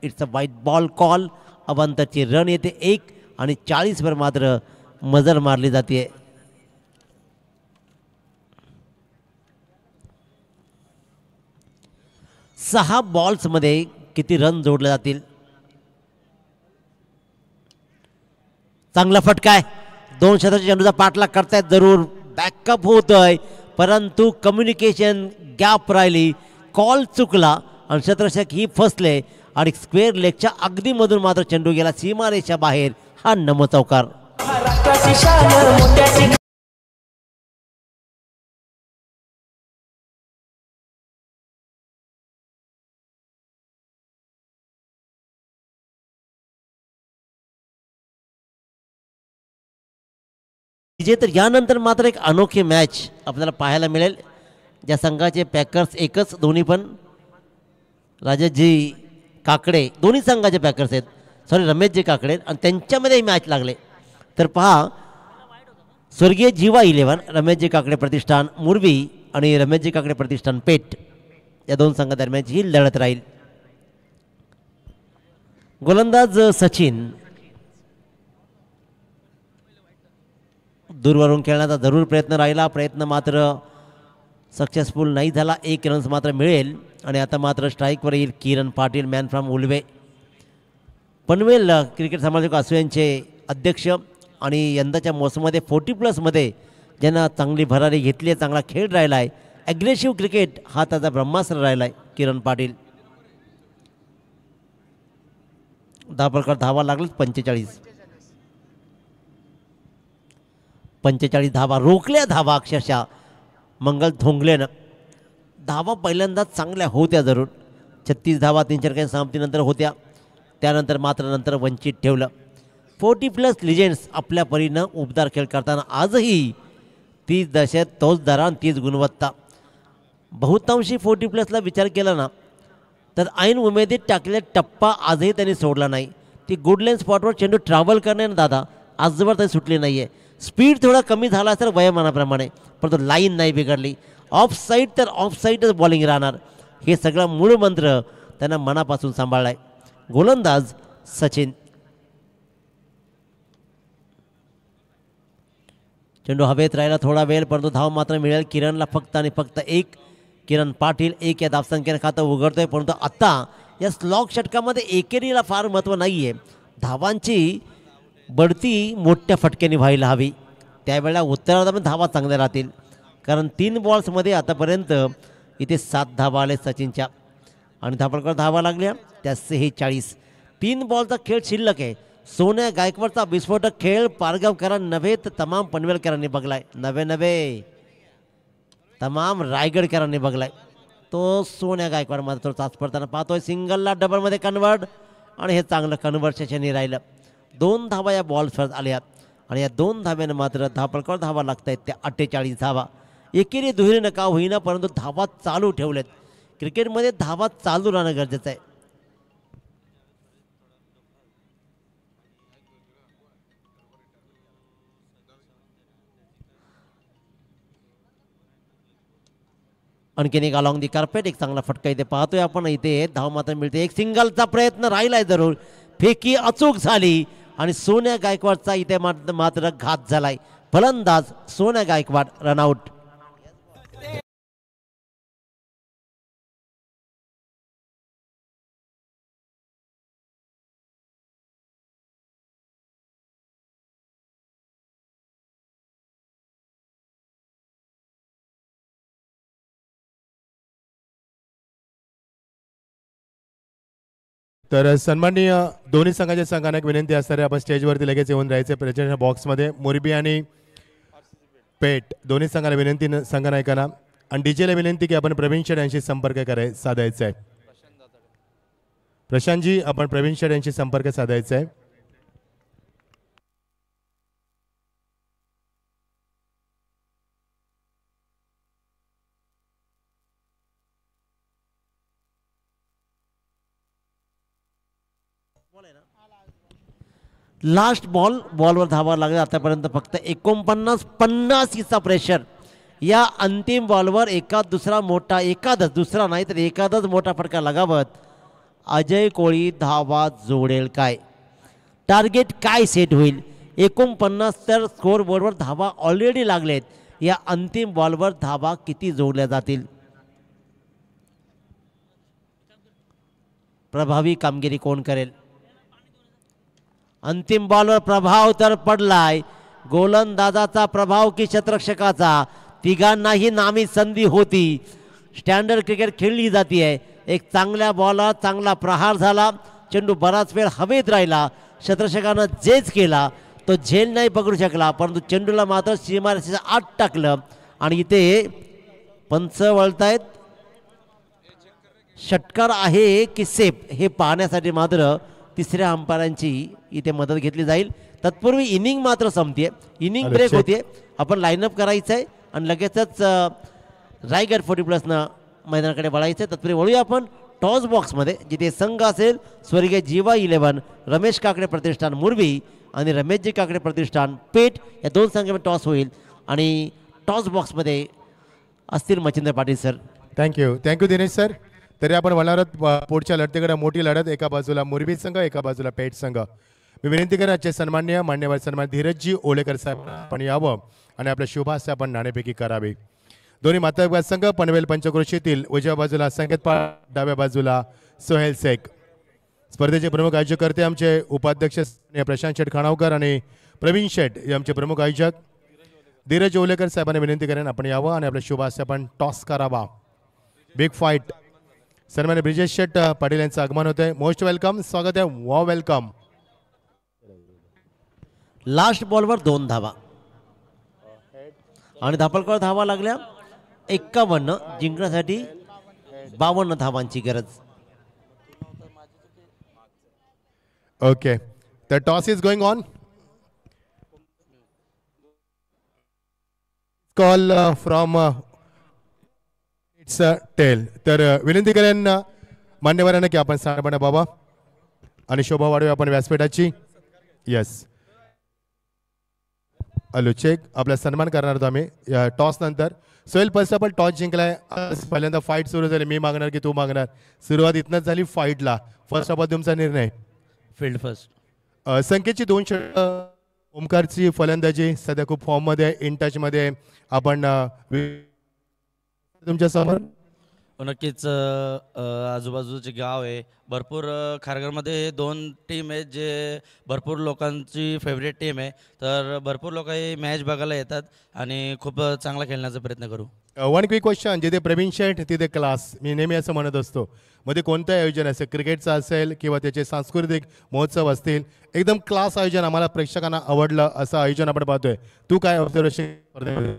इट्स अ वाईट बॉल कॉल. अवांतरची रन येते 1 आणि 40 वर मात्र मजल मारली जाते. सहा बॉल्स मध्ये किती रन जोडले जातील. चांगला फटका आहे. 2 शतकाच्या चेंडूचा पाठलाग करतायत जरूर. बॅकअप होतोय परंतु कम्युनिकेशन गॅप राहिली. कॉल चुकला आणि क्षेत्ररक्षक ही फसले आणि स्क्वेअर लेगच्या अगदी मधून मात्र चेंडू गेला सीमारेषा बाहेर. हा नम चौकार. तर यानंतर मात्र एक अनोखी मॅच आपल्याला पाहायला मिळेल. ज्या संघाचे पॅकर्स एकच दोन्ही पण राजेशजी काकडे दोन्ही संघाचे पॅकर्स आहेत. सॉरी रमेशजी काकडे आणि त्यांच्यामध्ये मॅच लागले. तर पहा स्वर्गीय जीवा 11 रमेशजी काकडे प्रतिष्ठान मुरबी आणि रमेशजी काकडे प्रतिष्ठान पेठ या 2 संघादरम्यान ही लढत राहील. गोलंदाज सचिन दूरवरून खेळण्याचा जरूर प्रयत्न राहिला. प्रयत्न मात्र सक्सेसफुल नाही झाला. 1 रन्स मात्र मिळेल आणि आता मात्र स्ट्राईकवर येईल Kiran Patil man from Ulwe. Panvel cricket समालोचक असोसिएशनचे अध्यक्ष आणि यंदाच्या मोसममध्ये 40+ मध्ये ज्यांना चांगली भरारी घेतली आहे. चांगला खेळ राहिला आहे. ॲग्रेसिव्ह क्रिकेट हा त्याचा ब्रह्मास्त्र राहिला आहे किरण पाटील. धावफलकावर धावा लागलीच 45 धावा रोखल्या. धावा अक्षरशः मंगल धोंगलेनं. धावा पहिल्यांदाच चांगल्या होत्या जरूर. 36 धावा 3 षटकांच्या समाप्तीनंतर होत्या. त्यानंतर मात्र नंतर वंचित ठेवलं. 40+ लिजेंड्स आपल्या परीनं उबदार खेळ करताना आजही 30 दशक तोच दरा 30 गुणवत्ता. बहुतांशी 40+ला विचार केला ना तर ऐन उमेदीत टाकलेला टप्पा आजही त्यांनी सोडला नाही. ती गुड लाईन स्पॉटवर चेंडू ट्रॅव्हल करणे ना दादा आजवर तरी सुटली नाही आहे. स्पीड थोडा कमी झाला असेल वयोमानाप्रमाणे, परंतु लाईन नाही बिघडली. ऑफ साईड तर ऑफ साईडच बॉलिंग राहणार, हे सगळं मूळ मंत्र त्यांना मनापासून सांभाळला आहे. गोलंदाज सचिन. चेंडू हवेत राहिला थोडा वेळ, परंतु धाव मात्र मिळेल किरणला फक्त आणि फक्त एक. किरण पाटील एक या धावसंख्येने खातं उघडतोय, परंतु आता या स्लॉग षटकामध्ये एकेरीला फार महत्त्व नाही आहे. धावांची बढती मोठ्या फटक्याने व्हायला हवी, त्यावेळेला उत्तरार्धामध्ये धावा चांगल्या राहतील. कारण 3 बॉल्समध्ये आतापर्यंत इथे 7 धावा आले सचिनच्या आणि धापडकर धावा लागल्या त्या 46. 3 बॉलचा खेळ शिल्लक आहे. सोन्या गायकवाडचा विस्फोटक खेळ पारगावकरां नव्हे तर तमाम पनवेलकरांनी बघलाय, नव्हे तमाम रायगडकरांनी बघलाय. तो सोन्या गायकवाड मात्र चाच पडताना पाहतोय, सिंगलला डबलमध्ये कन्वर्ट आणि हे चांगलं कन्व्हर्सेशन राहिलं. 2 धावा या बॉल्सवर आल्या आणि या 2 धाव्यानं मात्र धापडकर धावा लागत आहेत त्या 48 धावा. एकेरी दुहेरी नका होईना, परंतु धावा चालू ठेवलेत. क्रिकेटमध्ये धावा चालू राहणं गरजेचं आहे. आणखीन एक अलॉंग दी कार्पेट, एक चांगला फटका इथे पाहतोय आपण. इथे धाव मात्र मिळते. एक सिंगलचा प्रयत्न राहिलाय जरूर, फेकी अचूक झाली आणि सोन्या गायकवाडचा इथे मात्र घात झालाय. फलंदाज सोन्या गायकवाड रनआउट. तर सन्माननीय दोन्ही संघाच्या संघांना एक विनंती असणार आहे, आपण स्टेजवरती लगेच येऊन राहायचे प्रेझेंट बॉक्समध्ये. मोरबी आणि पेट दोन्ही संघाला विनंती संघांना ऐकाना आणि डीजेला विनंती की आपण प्रवीण शेठ यांशी संपर्क साधायचा आहे. प्रशांतजी, आपण प्रवीण शेठ यांशी संपर्क साधायचा आहे. लास्ट बॉलवर धावा लागला. आतापर्यंत फक्त 49-50चा प्रेशर. या अंतिम बॉलवर एखाद दुसरा मोठा, एखादच दुसरा नाही तर एखादच मोठा फटका लगावत अजय कोळी धावा जोडेल काय? टार्गेट काय सेट होईल? 49 तर स्कोर बोर्डवर धावा ऑलरेडी लागलेत. या अंतिम बॉलवर धावा किती जोडल्या जातील? प्रभावी कामगिरी कोण करेल? अंतिम बॉलवर प्रभाव तर पडलाय, गोलंदाजाचा प्रभाव की क्षेत्ररक्षकाचा. तिघांनाही नामी संधी होती. स्टँडर्ड क्रिकेट खेळली जाते. एक चांगल्या बॉलर चांगला प्रहार झाला, चेंडू बराच वेळ हवेत राहिला, क्षेत्ररक्षकानं जेच केला, तो झेल नाही पकडू शकला, परंतु चेंडूला मात्र सीमारेषेच्या आत टाकलं. आणि इथे पंच वळतायत, षटकार आहे की सेफ हे पाहण्यासाठी मात्र तिसऱ्या अंपायरांची इथे मदत घेतली जाईल. तत्पूर्वी इनिंग मात्र संपते, इनिंग ब्रेक होते. आपण लाईनअप करायचं आहे आणि लगेचच रायगड 40+ मैदानाकडे वळायचं आहे. तत्पूर्वी वळूया आपण टॉस बॉक्समध्ये, जिथे संघ असेल स्वर्गीय जीवा 11, रमेश काकडे प्रतिष्ठान मोरबी आणि रमेशजी काकडे प्रतिष्ठान पेठ, या 2 संघामध्ये टॉस होईल. आणि टॉस बॉक्समध्ये असतील Machhindra Patil sir. Thank you Dinesh sir. तरी आपण वळणार पुढच्या लढतीकडे. मोठी लढत, एका बाजूला मोरबी संघ, एका बाजूला पेठ संघ. मी विनंती करा आजचे सन्मान्य मान्यवर सन्मान धीरजजी ओलेकर साहेब आपण यावं आणि आपल्या शुभास्य आपण नाणेफेकी करावी. दोन्ही मातृ संघ पनवेल पंचक्रोशीतील उजव्या बाजूला संकेत पाळ, डाव्या बाजूला सोहेल शेख. स्पर्धेचे प्रमुख आयोजक करते आमचे उपाध्यक्ष प्रशांत शेठ खाणावकर आणि प्रवीण शेठ हे आमचे प्रमुख आयोजक. धीरज ओलेकर साहेबांना विनंती करेन आपण यावं आणि आपल्या शुभास्य आपण टॉस करावा. Big fight. सन्मान्य ब्रिजेश शेठ पाटील यांचं आगमन होतंय. मोस्ट वेलकम, स्वागत आहे, वॉ वेलकम. लास्ट बॉलवर 2 धावा आणि धापलकर धावा लागल्या 51. जिंकण्यासाठी 52 धावांची गरज. Okay, the toss is going on. Call from it's tail. तर विनंती करेन मान्यवरांना की आपण साधारणपणे बाबा आणि शोभा वाढवे आपण व्यासपीठाची. येस हॅलो चेक आपला सन्मान करणार होतो आम्ही टॉस नंतर. सोहेल फर्स्ट आपण टॉस जिंकलाय. पहिल्यांदा फाईट सुरू झाली. मी मागणार की तू मागणार. सुरुवात इथनंच झाली फाईटला. फर्स्ट ऑफ ऑल तुमचा निर्णय. Field first. संकेतची 2 षटकं. ओमकारची फलंदाजी सध्या खूप फॉर्ममध्ये आहे, इन टचमध्ये आहे. आपण तुमच्या समोर नक्कीच आजूबाजूचे गाव आहे भरपूर. खारघरमध्ये 2 टीम आहेत जे भरपूर लोकांची फेवरेट टीम आहे. तर भरपूर लोक ही मॅच बघायला येतात आणि खूप चांगला खेळण्याचा प्रयत्न करू. One quick question. जिथे प्रवीण शेठ तिथे क्लास. मी नेहमी असं म्हणत असतो. मध्ये कोणतं आयोजन असेल, क्रिकेटचं असेल किंवा त्याचे सांस्कृतिक महोत्सव असतील, एकदम क्लास आयोजन आम्हाला प्रेक्षकांना आवडलं असं आयोजन आपण पाहतोय. तू काय ऑब्झर्वेशन?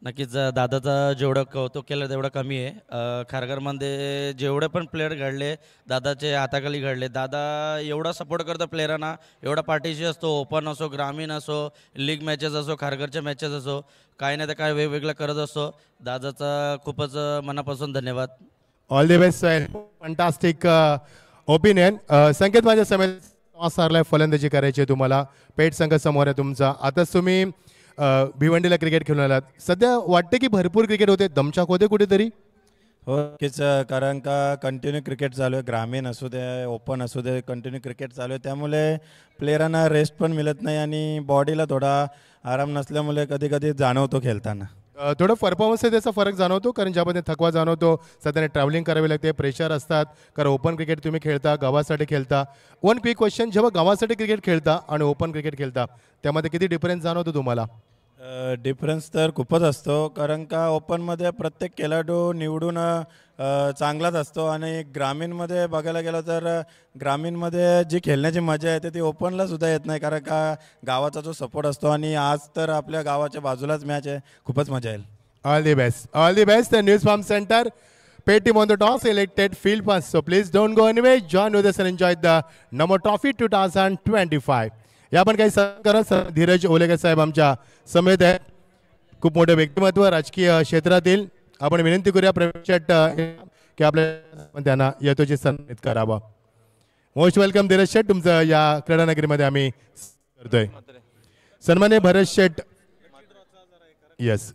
नक्कीच दादाचं जेवढं कौतुक केलं तेवढं कमी आहे. खारघरमध्ये जेवढे पण प्लेयर घडले दादाचे हाताखाली घडले. दादा एवढा सपोर्ट करतो प्लेयरांना, एवढा पाठीशी असतो. ओपन असो, ग्रामीण असो, लीग मॅचेस असो, खारघरच्या मॅचेस असो, काय नाही तर काय वेगवेगळं करत असतो. दादाचा खूपच मनापासून धन्यवाद. All the best sir. Fantastic opinion. Sanket माझ्या समय सारला फलंदाजी करायची आहे तुम्हाला. पेठ संघ समोर आहे तुमचा. आताच तुम्ही भिवंडीला क्रिकेट खेळून आलात. सध्या वाटते की भरपूर क्रिकेट होते, दमछाक होते कुठेतरी? हो नक्कीच. कारण का कंटिन्यू क्रिकेट चालू आहे. ग्रामीण असू दे, ओपन असू दे, कंटिन्यू क्रिकेट चालू आहे. त्यामुळे प्लेयरांना रेस्ट पण मिळत नाही आणि बॉडीला थोडा आराम नसल्यामुळे कधी कधी जाणवतो खेळताना. थोडं परफॉर्मन्स आहे त्याचा फरक जाणवतो, कारण ज्यामध्ये थकवा जाणवतो. सध्याने ट्रॅव्हलिंग करावी लागते, प्रेशर असतात, कारण ओपन क्रिकेट तुम्ही खेळता, गावासाठी खेळता. One quick question. जेव्हा गावासाठी क्रिकेट खेळता आणि ओपन क्रिकेट खेळता त्यामध्ये किती डिफरन्स जाणवतो तुम्हाला? डिफरन्स तर खूपच असतो. कारण का ओपनमध्ये प्रत्येक खेळाडू निवडून चांगलाच असतो आणि ग्रामीणमध्ये बघायला गेलं तर ग्रामीणमध्ये जी खेळण्याची मजा येते ती ओपनला सुद्धा येत नाही. कारण का गावाचा जो सपोर्ट असतो आणि आज तर आपल्या गावाच्या बाजूलाच मॅच आहे. खूपच मजा येईल. All the best. All the best. The news farm centre Pay team on the toss elected field pass. So please don't go anyway. Join with us and enjoy the Namo Trophy 2025. या पण काही सहकार धीरज ओलेकर साहेब आमच्या समेत आहेत. खूप मोठे व्यक्तिमत्व राजकीय क्षेत्रातील. आपण विनंती करूया प्रवेश की आपल्या त्यांना यथोचित सन्मानित करावा. मोस्ट वेलकम धीरज शेठ. तुमचं या क्रीडानगरीमध्ये आम्ही करतोय. सन्मान्य भरत शेठ. येस,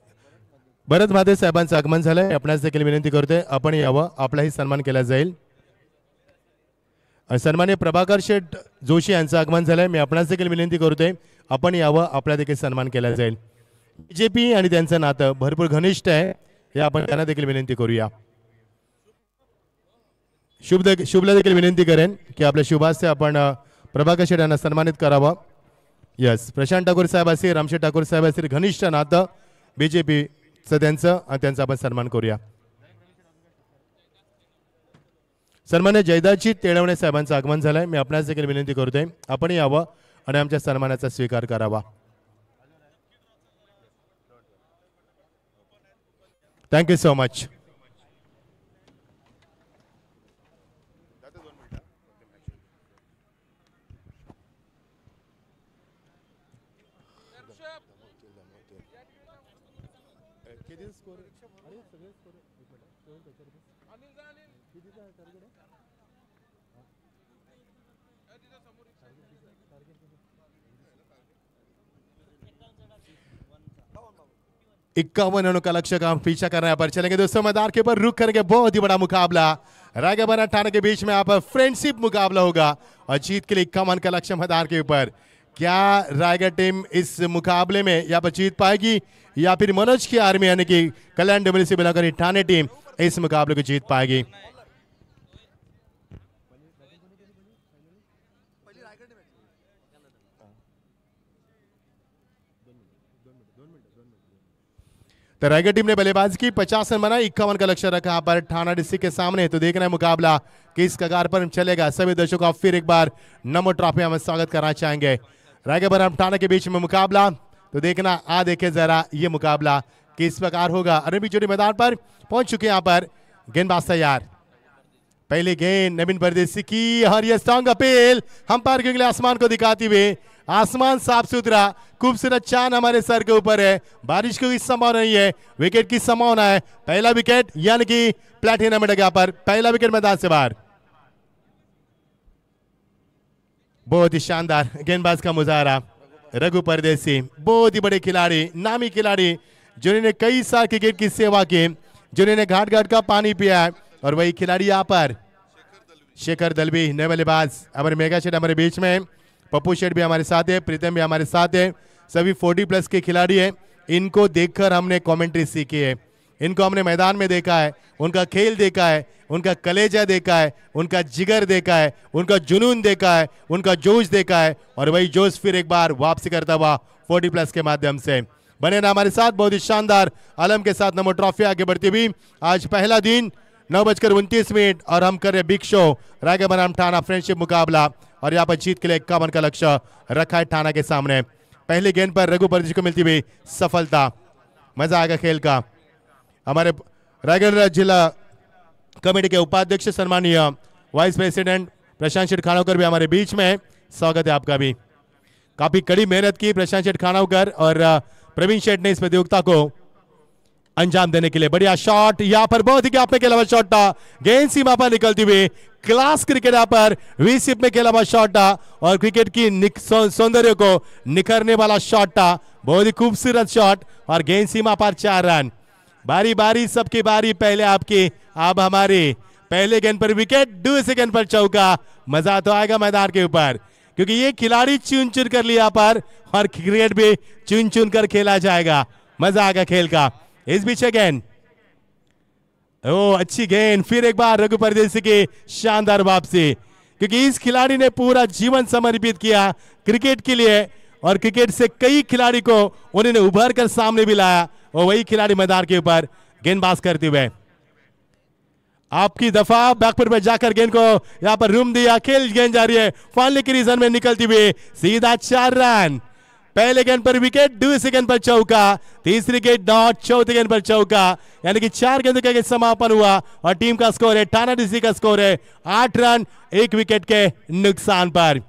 भरत महादेव साहेबांचं आगमन झालंय. आपणास देखील विनंती करतोय आपण यावं, आपलाही सन्मान केला जाईल. सन्मान्य प्रभाकर शेठ जोशी यांचं आगमन झालंय. मी आपणास देखील विनंती करतोय आपण यावं, आपला देखील सन्मान केला जाईल. बीजेपी आणि त्यांचं नातं भरपूर घनिष्ठ आहे, हे आपण त्यांना देखील विनंती करूया. शुभला देखील विनंती करेन की आपल्या शुभास्य आपण प्रभाकर शेठ यांना सन्मानित करावं. यस, प्रशांत ठाकूर साहेब असतील, रामशेठ ठाकूर साहेब असतील, घनिष्ठ नातं बीजेपी त्यांचं आणि त्यांचा आपण सन्मान करूया. सन्मान्य जयदाजी तेळवणे साहेबांचं आगमन झालंय. मी आपणास देखील विनंती करतोय आपण यावं आणि आमच्या सन्मानाचा स्वीकार करावा. Thank you so much. इक्यावन रनों का लक्ष्य का पीछा कर रहे हैं पर चलेंगे दोस्तों मैदान के ऊपर रुक करके बहुत ही बड़ा मुकाबला रायगढ़ और ठाणे के बीच में यहाँ पर फ्रेंडशिप मुकाबला होगा और जीत के लिए 51 का लक्ष्य मैदान के ऊपर. क्या रायगढ़ टीम इस मुकाबले में यहाँ पर जीत पाएगी या फिर मनोज की आर्मी यानी कि कल्याण डब्ल्यू से मिलाकर ठाणे टीम इस मुकाबले को जीत पाएगी? तो रायगढ़ टीम ने बल्लेबाजी की, 50 रन बनाए, 51 का लक्ष्य रखा पर ठाणा डिस्ट्रिक्ट के सामने. तो देखना है मुकाबला किस कगार पर चलेगा. सभी दर्शकों का फिर एक बार नमो ट्रॉफी में स्वागत करना चाहेंगे. रायगढ़ बनाम ठाणे के बीच में मुकाबला. तो देखना देखे जरा ये मुकाबला किस प्रकार होगा. अरबी जोड़ी मैदान पर पहुंच चुके यहाँ पर. गेंदबाज तैयार. पहली गेंद नवीन परदेसी की और ये स्ट्रॉन्ग अपील अंपायर के लिए आसमान को दिखाती हुई. आसमान साफ सुथरा, खूबसूरत चांद हमारे सर के ऊपर है. बारिश की संभावना नहीं है, विकेट की संभावना है. पहला विकेट यानी कि प्लेटिनम जगह पर पहला विकेट मैदान से बाहर. बहुत ही शानदार गेंदबाज का मुजाहरा रघु परदेसी, बहुत ही बड़े खिलाड़ी, नामी खिलाड़ी जिन्होंने कई साल क्रिकेट की सेवा की, जिन्होंने घाट घाट का पानी पिया है। और वही खिलाड़ी यहाँ पर शेखर दलवी, नए बल्लेबाज हमारे मेगा शेठ हमारे बीच में, पप्पू शेठ भी हमारे साथ है, प्रीतम भी हमारे साथ है, सभी 40+ के खिलाड़ी हैं। इनको देखकर हमने कमेंट्री सीखी है, इनको हमने मैदान में देखा है, उनका खेल देखा है, उनका कलेजा देखा है, उनका जिगर देखा है, उनका जुनून देखा है, उनका जोश देखा है। और वही जोश फिर एक बार वापसी करता हुआ 40+ के माध्यम से बने ना हमारे साथ। बहुत ही शानदार आलम के साथ नमो ट्रॉफी आगे बढ़ती हुई। आज पहला दिन 9:29 और हम कर रहे बिग शो रायगढ़ बनाम ठाना फ्रेंडशिप मुकाबला। और यहाँ पर जीत के लिए 51 का लक्ष्य रखा है ठाना के सामने। पहली गेंद पर रघु परदेसी को मिलती हुई सफलता। मजा आएगा खेल का। हमारे रायगढ़ जिला कमेटी के उपाध्यक्ष सम्मानीय वाइस प्रेसिडेंट प्रशांत शेठ खानोकर भी हमारे बीच में है। स्वागत है आपका भी। काफी कड़ी मेहनत की प्रशांत शेठ खानोकर और प्रवीण शेठ ने इस प्रतियोगिता को अंजाम देने के लिए। बढ़िया शॉट यहाँ पर, बहुत ही गैप में खेला हुआ शॉट था, गेंद सीमा पर निकलती हुई क्लास क्रिकेट यहाँ पर वीसिप में खेला हुआ शॉट था और क्रिकेट की सौंदर्य को निखरने वाला शॉट था। बहुत ही खूबसूरत शॉट और गेंद सीमा पर 4 रन। बारी बारी सबकी बारी, पहले आपकी अब हमारी। पहले गेंद पर विकेट, दूसरे गेंद पर चौका। मजा तो आएगा मैदान के ऊपर क्योंकि ये खिलाड़ी चुन चुन कर लिया पर और क्रिकेट भी चुन चुन कर खेला जाएगा। मजा आएगा खेल का। इस बीच गेंद, ओ अच्छी गेंद, फिर एक बार रघु परदेसी की शानदार वापसी क्योंकि इस खिलाड़ी ने पूरा जीवन समर्पित किया क्रिकेट के लिए और क्रिकेट से कई खिलाड़ी को उन्होंने उभर कर सामने भी लाया और वही खिलाड़ी मैदान के ऊपर गेंदबाज करते हुए। आपकी दफा बैकफुट पर जाकर गेंद को यहां पर रूम दिया, खेल गेंद जा रही है फाइनल की रीजन में निकलती हुई सीधा 4 रन। पहले गेंद पर विकेट, दूसरे गेंद पर चौका, तीसरी गेंद डॉट, चौथे गेंद पर चौका, यानी कि 4 गेंदों का समापन हुआ और टीम का स्कोर है, ठाना डिस्ट्रिक्ट का स्कोर है 8 रन 1 विकेट के नुकसान पर।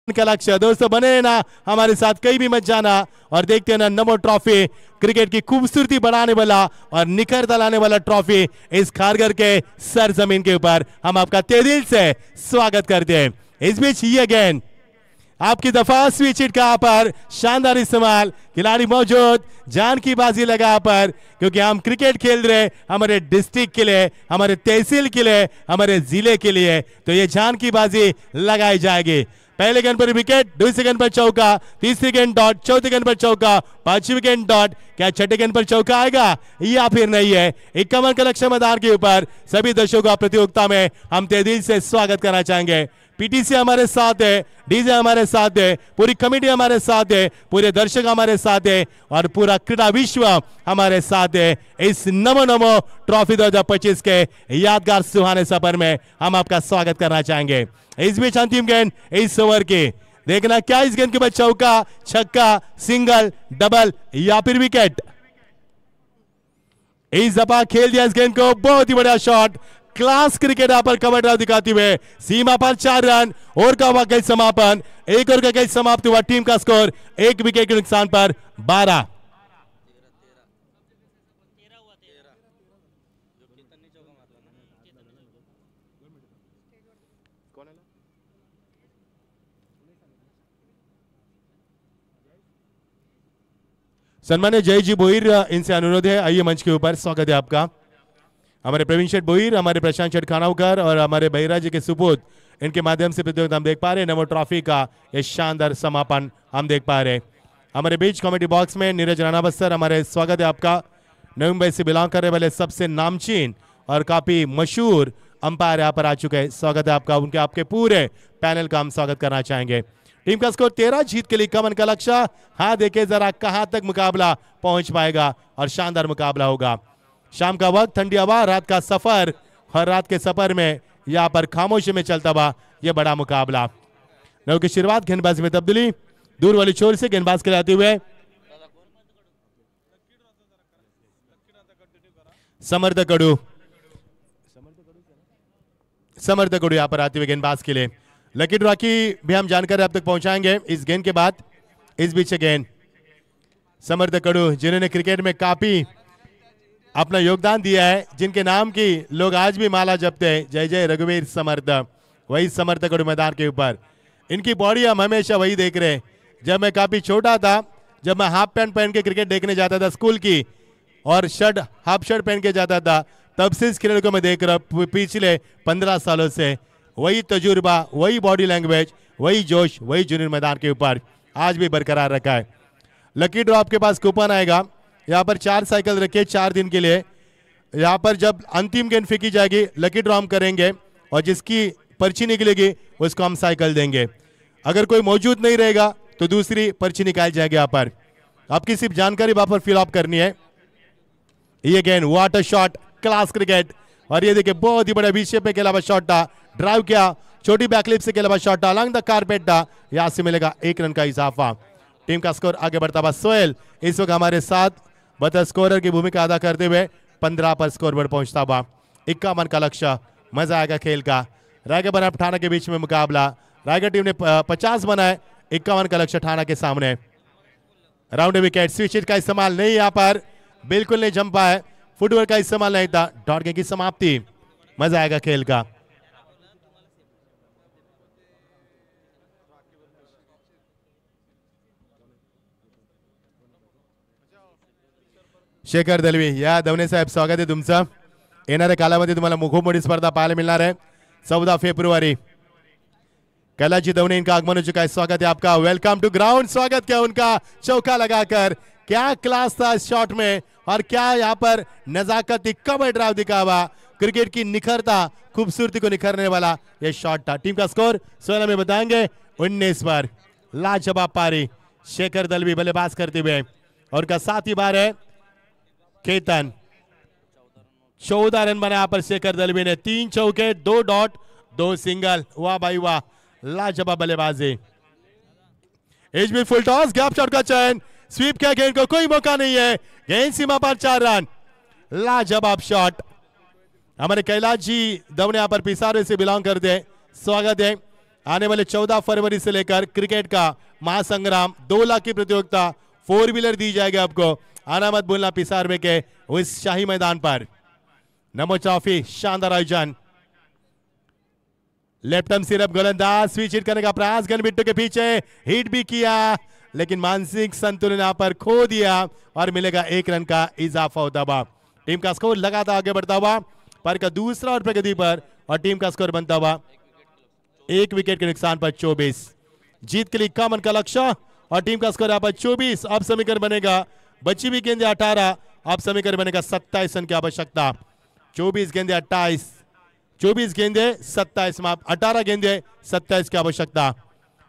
का लक्ष्य दोस्तों बने ना हमारे साथ, कहीं भी मत जाना और देखते हैं ना नमो ट्रॉफी, क्रिकेट की खूबसूरती बढ़ाने वाला और निखरता लाने वाला ट्रॉफी इस खारघर के सरजमीन के ऊपर हम आपका तहे दिल से स्वागत करते हैं। इस बीच ये गेंद आपकी दफा स्विच हिट का पर शानदार इस्तेमाल, खिलाड़ी मौजूद, जान की बाजी लगा पर क्योंकि हम क्रिकेट खेल रहे हमारे डिस्ट्रिक्ट के लिए, हमारे तहसील के लिए, हमारे जिले के लिए, तो ये जान की बाजी लगाई जाएगी। पहले गेंद पर विकेट, दूसरी गेंद पर चौका, तीसरी गेंद डॉट, चौथी गेंद पर चौका, पांचवी गेंद डॉट, क्या छठे गेंद पर चौका आएगा या फिर नहीं है? 51 का लक्ष्य मैदान के ऊपर। सभी दर्शकों का प्रतियोगिता में हम तहे दिल से स्वागत करना चाहेंगे। पीटीसी हमारे साथ है, डीजे हमारे साथ है, पूरी कमेटी हमारे साथ है, पूरे दर्शक हमारे साथ है और पूरा क्रीड़ा विश्व हमारे साथ है। इस नमो नमो ट्रॉफी 2025 के यादगार सुहाने सफर में हम आपका स्वागत करना चाहेंगे। इस बीच अंतिम गेंद इस ओवर की, देखना क्या इस गेंद के बाद चौका, छक्का, सिंगल, डबल या फिर विकेट। इस दफा खेल दिया इस गेंद को, बहुत ही बड़ा शॉट, क्लास क्रिकेट यहाँ पर कवर ड्राइव दिखाते हुए सीमा पर 4 रन और का हुआ खेल समापन। एक ओवर का खेल समाप्त हुआ, टीम का स्कोर 1 विकेट के नुकसान पर 12। सम्मानित जय जी बोहिर, इनसे अनुरोध है आइए मंच के ऊपर, स्वागत है आपका। हमारे प्रवीण शेठ बोहिर, हमारे प्रशांत शेठ खानोकर और हमारे बहिरा जी के सुपुत्र, इनके माध्यम से प्रतियोगिता हम देख पा रहे हैं। नमो ट्रॉफी का ये शानदार समापन हम देख पा रहे हैं। हमारे बीच कमेटी बॉक्स में नीरज राणा बस्तर, हमारे स्वागत है आपका। नवी मुंबई से बिलोंग करने वाले सबसे नामचीन और काफी मशहूर अंपायर यहाँ पर आ चुके हैं, स्वागत है आपका। उनके आपके पूरे पैनल का हम स्वागत करना चाहेंगे। टीम का स्कोर 13, जीत के लिए 51 का लक्ष्य। हाँ देखे जरा कहां तक मुकाबला पहुंच पाएगा और शानदार मुकाबला होगा। शाम का वक्त, ठंडी हवा, रात का सफर और रात के सफर में यहाँ पर खामोशी में चलता हुआ यह बड़ा मुकाबला। नव की शुरुआत, गेंदबाजी में तब्दीली, दूर वाली छोर से गेंदबाज कराते हुए समर्थ कड़ू यहाँ पर आते हुए गेंदबाज के लिए। लकी ड्रॉ की भी हम जानकारी आप तक पहुंचाएंगे इस गेंद के बाद। इस बीच गेंद समर्थ कड़ू, जिन्होंने क्रिकेट में काफी अपना योगदान दिया है, जिनके नाम की लोग आज भी माला जपते हैं, जय जय रघुवीर समर्थ, वही समर्थ कड़ू मैदान के ऊपर। इनकी बॉडी हम हमेशा वही देख रहे हैं। जब मैं काफी छोटा था, जब मैं हाफ पैंट पहन के क्रिकेट देखने जाता था स्कूल की, और शर्ट हाफ शर्ट पहन के जाता था, तब से इस खिलाड़ी को मैं देख रहा हूं पिछले 15 सालों से। वही तजुर्बा, वही बॉडी लैंग्वेज, वही जोश, वही जुनून मैदान के ऊपर आज भी बरकरार रखा है। लकी ड्रॉ आपके पास कूपन आएगा, यहाँ पर 4 साइकिल रखे 4 दिन के लिए। यहाँ पर जब अंतिम गेंद फेंकी जाएगी लकी ड्रॉ हम करेंगे और जिसकी पर्ची निकलेगी उसको हम साइकिल देंगे। अगर कोई मौजूद नहीं रहेगा तो दूसरी पर्ची निकाल जाएगी। यहाँ पर आपकी सिर्फ जानकारी वहां पर फिल अप करनी है। ये गेंद वाटर शॉट, क्लास क्रिकेट। और ये देखिए बहुत ही बड़ा विषय पे खेला हुआ शॉट था, ड्राइव किया, छोटी बैकलिप से खेला हुआ शॉट था, अलॉन्ग द कारपेट था। यहाँ से मिलेगा 1 रन का इजाफा। टीम का स्कोर आगे बढ़ता हुआ सोहेल इस वक्त हमारे साथ बतौर स्कोरर की भूमिका अदा करते हुए 15 पर स्कोर बोर्ड पहुंचता हुआ। 51 का लक्ष्य। मजा आएगा खेल का। रायगढ़ बनाम ठाणा के बीच में मुकाबला। रायगढ़ टीम ने 50 बनाए, 51 का लक्ष्य ठाणा के सामने। राउंड विकेट, स्विच हिट का इस्तेमाल नहीं, यहाँ पर बिल्कुल नहीं जम पाए, फुटवर्क का इस्तेमाल नहीं था। डॉट गेंद की समाप्ति। मजा आएगा खेल का। शेखर दलवी, या दवणे साहेब स्वागत आहे तुमचं। येणाऱ्या कालामध्ये तुम्हाला खूप मोठी स्पर्धा पाहायला मिळणार है। 14 फरवरी कैलाश दवणे इनका आगमन हो चुका है। स्वागत है आपका, वेलकम टू ग्राउंड। स्वागत किया उनका चौका लगाकर। क्या क्लास था इस शॉट में और क्या यहाँ पर नजाकत, कवर ड्राइव दिखा हुआ, क्रिकेट की निखरता, खूबसूरती को निखरने वाला यह शॉट था। टीम का स्कोर 16 में बताएंगे 19 पर। लाजवाब पारी शेखर दलवी बल्लेबाज करते हुए, और उनका साथी बार है केतन। 14 रन बनाया पर शेखर दलवी ने, 3 चौके, 2 डॉट, 2 सिंगल। वाह भाई वाह, लाजवाब बल्लेबाजी। एज में फुल टॉस, गैप शॉट का चयन, स्वीप किया गेंद को, कोई मौका नहीं है, गेंद सीमा पर 4 रन। लाजवाब शॉट। हमारे कैलाश जी दवणे यहाँ पर पिसारे से बिलोंग करते हैं। स्वागत है। आने वाले 14 फरवरी से लेकर क्रिकेट का महासंग्राम 2 लाख की प्रतियोगिता 4 व्हीलर दी जाएगी आपको। आना मत भूलना पिसारवे के उस शाही मैदान पर। नमो ट्रॉफी शानदार आयोजन। लेफ्ट आर्म सिर्फ गोलंदाज, स्विच हिट करने का प्रयास, गन बिट्टू के पीछे हिट भी किया, लेकिन मानसिक संतुलन यहाँ पर खो दिया और मिलेगा 1 रन का इजाफा होता हुआ। टीम का स्कोर लगातार आगे बढ़ता हुआ, पर का दूसरा और प्रगति पर, और टीम का स्कोर बनता हुआ 1 विकेट के नुकसान पर 24। जीत के लिए 51 का लक्ष्य और टीम का स्कोर यहाँ पर 24। अब समीकरण बनेगा, बची हुई गेंदे 18, अब समीकरण बनेगा 27 रन की आवश्यकता। 24 गेंदे 28, 24 गेंदे 27 में 18 गेंदे 27 की आवश्यकता।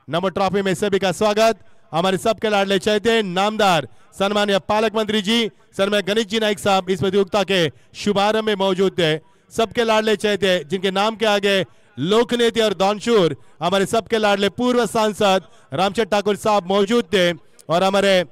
नंबर ट्रॉफी में सभी का स्वागत। हमारे सबके लाडले चैते नामदार सम्मानीय पालक मंत्री जी सन्माननीय गणेश जी नाइक साहब इस प्रतियोगिता के शुभारंभ में मौजूद थे। सबके लाडले चैते जिनके नाम के आगे लोकनेता और दानशूर हमारे सबके लाडले पूर्व सांसद रामचंद्र ठाकुर साहब मौजूद थे, और हमारे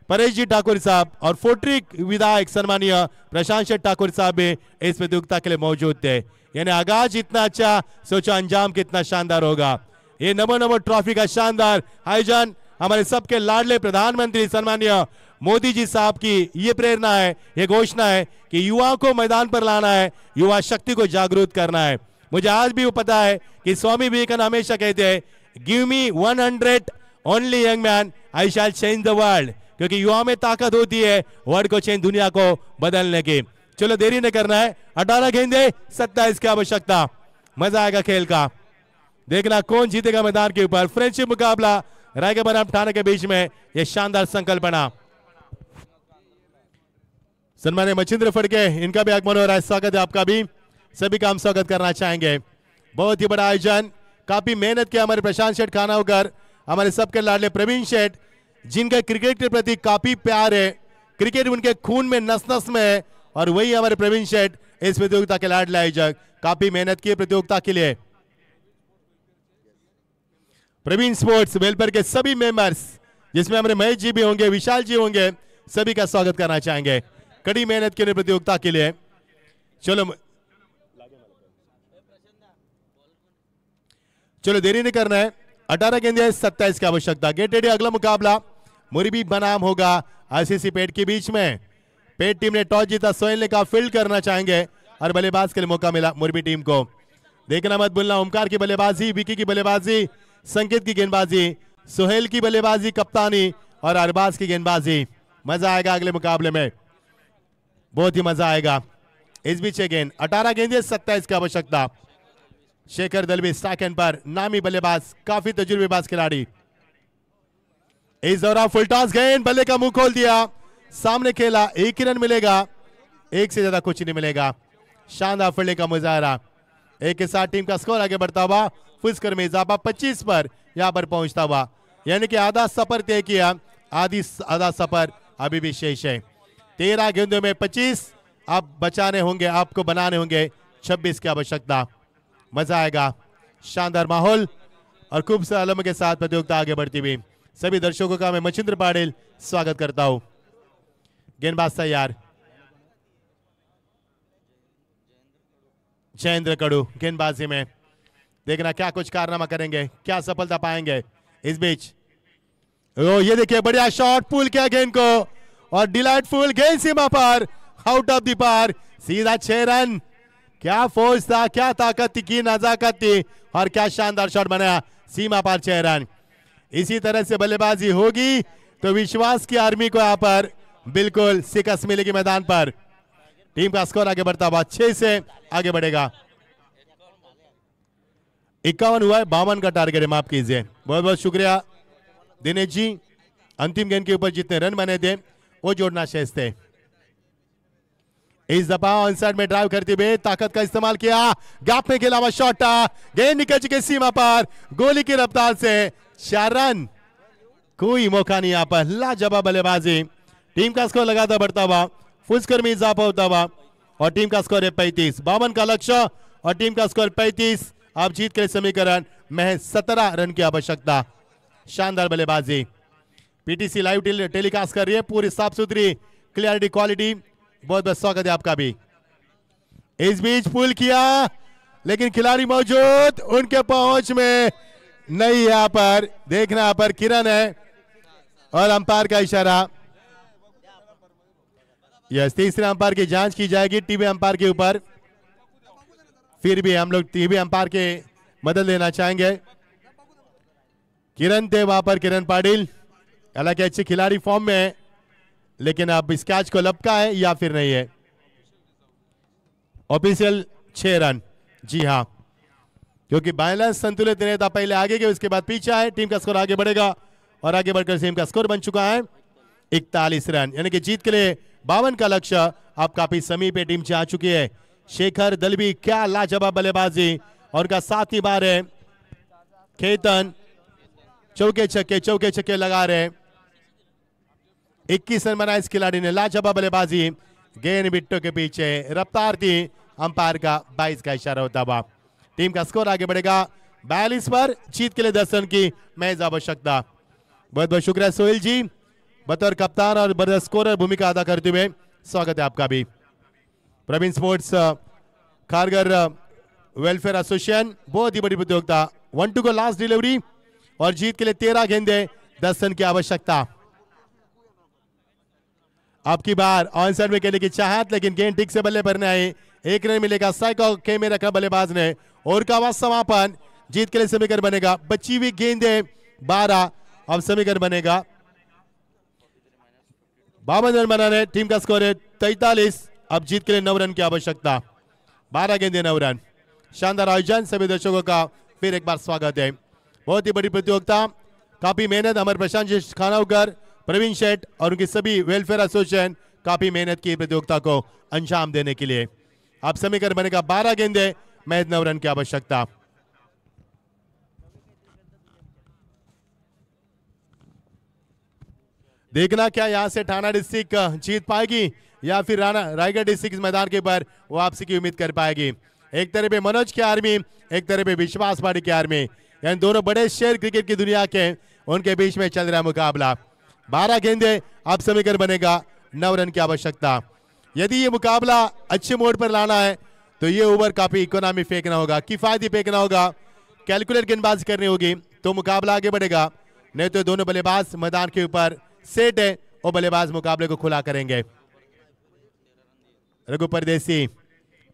परेश जी ठाकुर साहब और फोर्ट्रिक विधायक सम्मानीय प्रशांत ठाकुर साहब भी इस प्रतियोगिता के लिए मौजूद थे। यानी आगाज इतना अच्छा, सोचा अंजाम कितना शानदार होगा। ये नमो नमो ट्रॉफी का शानदार आयोजन हमारे सबके लाडले प्रधानमंत्री सम्मानीय मोदी जी साहब की ये प्रेरणा है, ये घोषणा है कि युवाओं को मैदान पर लाना है, युवा शक्ति को जागरूक करना है। मुझे आज भी वो पता है कि स्वामी विवेकानंद हमेशा कहते हैं, give me 100 only young man, I shell change the world. क्योंकि युवा में ताकत होती है वर्ल्ड को चेंज, दुनिया को बदलने की। चलो देरी नहीं करना है, 18 गेंदे 27 की आवश्यकता। मजा आएगा खेल का, देखना कौन जीतेगा मैदान के ऊपर। फ्रेंडशिप मुकाबला रायगढ़ बनाम ठाणे के बीच में यह शानदार संकल्पना। सम्मानीय मचिंद्र फड़के, इनका भी आगमन हो रहा है। स्वागत है आपका भी, सभी का हम स्वागत करना चाहेंगे। बहुत ही बड़ा आयोजन, काफी मेहनत किया हमारे प्रशांत शेठ खानावकर, हमारे सबके लाडले प्रवीण शेठ, जिनका क्रिकेट के प्रति काफी प्यार है, क्रिकेट उनके खून में नस नस में है, और वही हमारे प्रवीण शेठ इस प्रतियोगिता के लाडले आयोजक, काफी मेहनत की प्रतियोगिता के लिए। प्रवीण स्पोर्ट्स वेलफेयर के सभी मेंबर्स, जिसमें हमारे महेश जी भी होंगे, विशाल जी होंगे, सभी का स्वागत करना चाहेंगे कड़ी मेहनत के लिए प्रतियोगिता के लिए। चलो देरी नहीं करना है, 18 गेंदे 27 की आवश्यकता। गेट रेडी, अगला मुकाबला मुरबी बनाम होगा आईसीसी पेट के बीच में। पेट टीम ने टॉस जीता, सोहेल ने कहा फील्ड करना चाहेंगे और बल्लेबाज के लिए मौका मिला मुरबी टीम को। देखना मत भूलना, ओमकार की बल्लेबाजी, विकी की बल्लेबाजी, संकेत की गेंदबाजी, सुहेल की बल्लेबाजी, कप्तानी और अरबाज की गेंदबाजी। मजा आएगा अगले मुकाबले में, बहुत ही मजा आएगा। इस बीच गेंद 18 गेंदें 27 की आवश्यकता। शेखर दलवी स्ट्राइक एंड पर, नामी बल्लेबाज, काफी तजुर्बेबाज खिलाड़ी। इस दौरान फुल टॉस गेंद, बल्ले का मुंह खोल दिया, सामने खेला, एक ही रन मिलेगा, एक से ज्यादा कुछ नहीं मिलेगा। शानदार फील्डिंग का मुजाहरा। एक के साथ टीम का स्कोर आगे बढ़ता हुआ, फुल स्कोर में इजाफा 25 पर यहां पर पहुंचता हुआ, यानी कि आधा सफर तय किया, आधा सफर अभी भी शेष है। 13 गेंदों में 25 अब बचाने होंगे, आपको बनाने होंगे 26 की आवश्यकता। मजा आएगा, शानदार माहौल और खूब सारे आलम के साथ प्रतियोगिता आगे बढ़ती हुई। सभी दर्शकों का मैं मचिंद्र पाटिल स्वागत करता हूं। गेंदबाज तैयार, जयेंद्र कड़ू गेंदबाजी में, देखना क्या कुछ कारनामा करेंगे, क्या सफलता पाएंगे। इस बीच ये देखिए बढ़िया शॉट, पुल किया गेंद को और डिलाइटफुल गेंद सीमा पर, आउट ऑफ द पार, सीधा 6 रन। क्या फोर्स था, क्या ताकत थी, की नजाकत थी और क्या शानदार शॉट बनाया, सीमा पार 6 रन। इसी तरह से बल्लेबाजी होगी तो विश्वास की आर्मी को यहां पर बिल्कुल शिकस्त मिलेगी मैदान पर। टीम का स्कोर आगे बढ़ता हुआ 6 से आगे बढ़ेगा। 51 हुआ है, 52 का टारगेट है, माफ कीजिए। बहुत बहुत शुक्रिया दिनेश जी, अंतिम गेंद के ऊपर जितने रन बने थे वो जोड़ना शेष थे। इस दफा ऑन साइड में ड्राइव करते हुए ताकत का इस्तेमाल किया, गैप में खेला हुआ शॉट, गेंद निकल चुकी सीमा पर, गोली की रफ्तार से 4 रन। कोई मौका नहीं यहां पर, लाजवाब बल्लेबाजी। टीम का स्कोर लगातार बढ़ता हुआ, फुल स्कोर में इजाफा होता हुआ और टीम का स्कोर है 35। 52 का लक्ष्य और टीम का स्कोर 35। आप जीत के समीकरण महज 17 रन की आवश्यकता। शानदार बल्लेबाजी। पीटीसी लाइव टेलीकास्ट कर रही है, पूरी साफ सुथरी क्लियरिटी क्वालिटी। बहुत बहुत स्वागत है आपका भी। इस बीच पुल किया लेकिन खिलाड़ी मौजूद उनके पहुंच में नहीं, यहां पर देखना, यहां पर किरण है और अंपायर का इशारा। यस, तीसरे अंपायर की जांच की जाएगी टीवी अंपायर के ऊपर। फिर भी हम लोग टीवी अंपायर के मदद लेना चाहेंगे। किरण थे वहां पर, किरण पाटिल, हालांकि अच्छे खिलाड़ी फॉर्म में है, लेकिन अब इस कैच को लपका है या फिर नहीं है। ऑफिशियल 6 रन, जी हाँ, क्योंकि बैलेंस संतुलित नहीं था, पहले आगे के उसके बाद पीछे आए। टीम का स्कोर आगे बढ़ेगा और आगे बढ़कर टीम का स्कोर बन चुका है 41 रन, यानी कि जीत के लिए 52 का लक्ष्य अब काफी समीप है, टीम आ चुकी है। शेखर दलवी, क्या लाजवाब बल्लेबाजी और उनका साथी बार है खेतन, चौके छक्के लगा रहे। 21 रन बनाए इस खिलाड़ी ने, लाजवाब बल्लेबाजी। गेंद बिट्टो के पीछे, रफ्तार थी, अंपायर का 22 का इशारा होता हुआ। टीम का स्कोर आगे बढ़ेगा 42 पर, जीत के लिए 10 रन की महज आवश्यकता। बहुत बहुत शुक्रिया सोहेल जी, बतौर कप्तान और बतौर स्कोरर भूमिका अदा करते हुए स्वागत है आपका भी। Praveen sports Kharghar welfare association, बहुत ही बड़ी प्रतियोगिता। 1-2 को लास्ट डिलीवरी और जीत के लिए 13 गेंदे 10 रन की आवश्यकता। आपकी बार ऑन साइड में खेलने की चाहत, लेकिन गेंद ठीक से बल्ले पर नहीं आई। 1 रन मिलेगा, स्ट्राइक के में रखा बल्लेबाज ने और का वह समापन। जीत के लिए समीकरण बनेगा, बची हुई गेंदे 12, अब समीकरण बनेगा 52 रन बनाने। टीम का स्कोर है 43, अब जीत के लिए 9 रन की आवश्यकता। 12 गेंदे 9 रन। शानदार आयोजन, सभी दर्शकों का फिर एक बार स्वागत है। बहुत ही बड़ी प्रतियोगिता, काफी मेहनत अमर प्रशांत जी खानावकर, प्रवीण शेठ और उनकी सभी वेलफेयर एसोसिएशन काफी मेहनत की प्रतियोगिता को अंजाम देने के लिए। अब समीकरण बनेगा 12 गेंदे महज 9 रन की आवश्यकता। देखना क्या यहां से ठाणा डिस्ट्रिक्ट जीत पाएगी या फिर रायगढ़ डिस्ट्रिक्ट इस मैदान के ऊपर वापसी की उम्मीद कर पाएगी। एक तरफ पे मनोज की आर्मी, एक तरफ पे विश्वास पार्टी की आर्मी, यानी दोनों बड़े शेर क्रिकेट की दुनिया के, उनके बीच में चल रहा मुकाबला। 12 गेंदे, अब समीकरण बनेगा 9 रन की आवश्यकता। यदि ये मुकाबला अच्छे मोड पर लाना है तो ये ओवर काफी इकोनॉमी फेंकना होगा, किफायती फेंकना होगा, कैलकुलेट गेंदबाजी करनी होगी तो मुकाबला आगे बढ़ेगा। नहीं तो दोनों बल्लेबाज मैदान के ऊपर सेट है और बल्लेबाज मुकाबले को खुला करेंगे। रघु परदेसी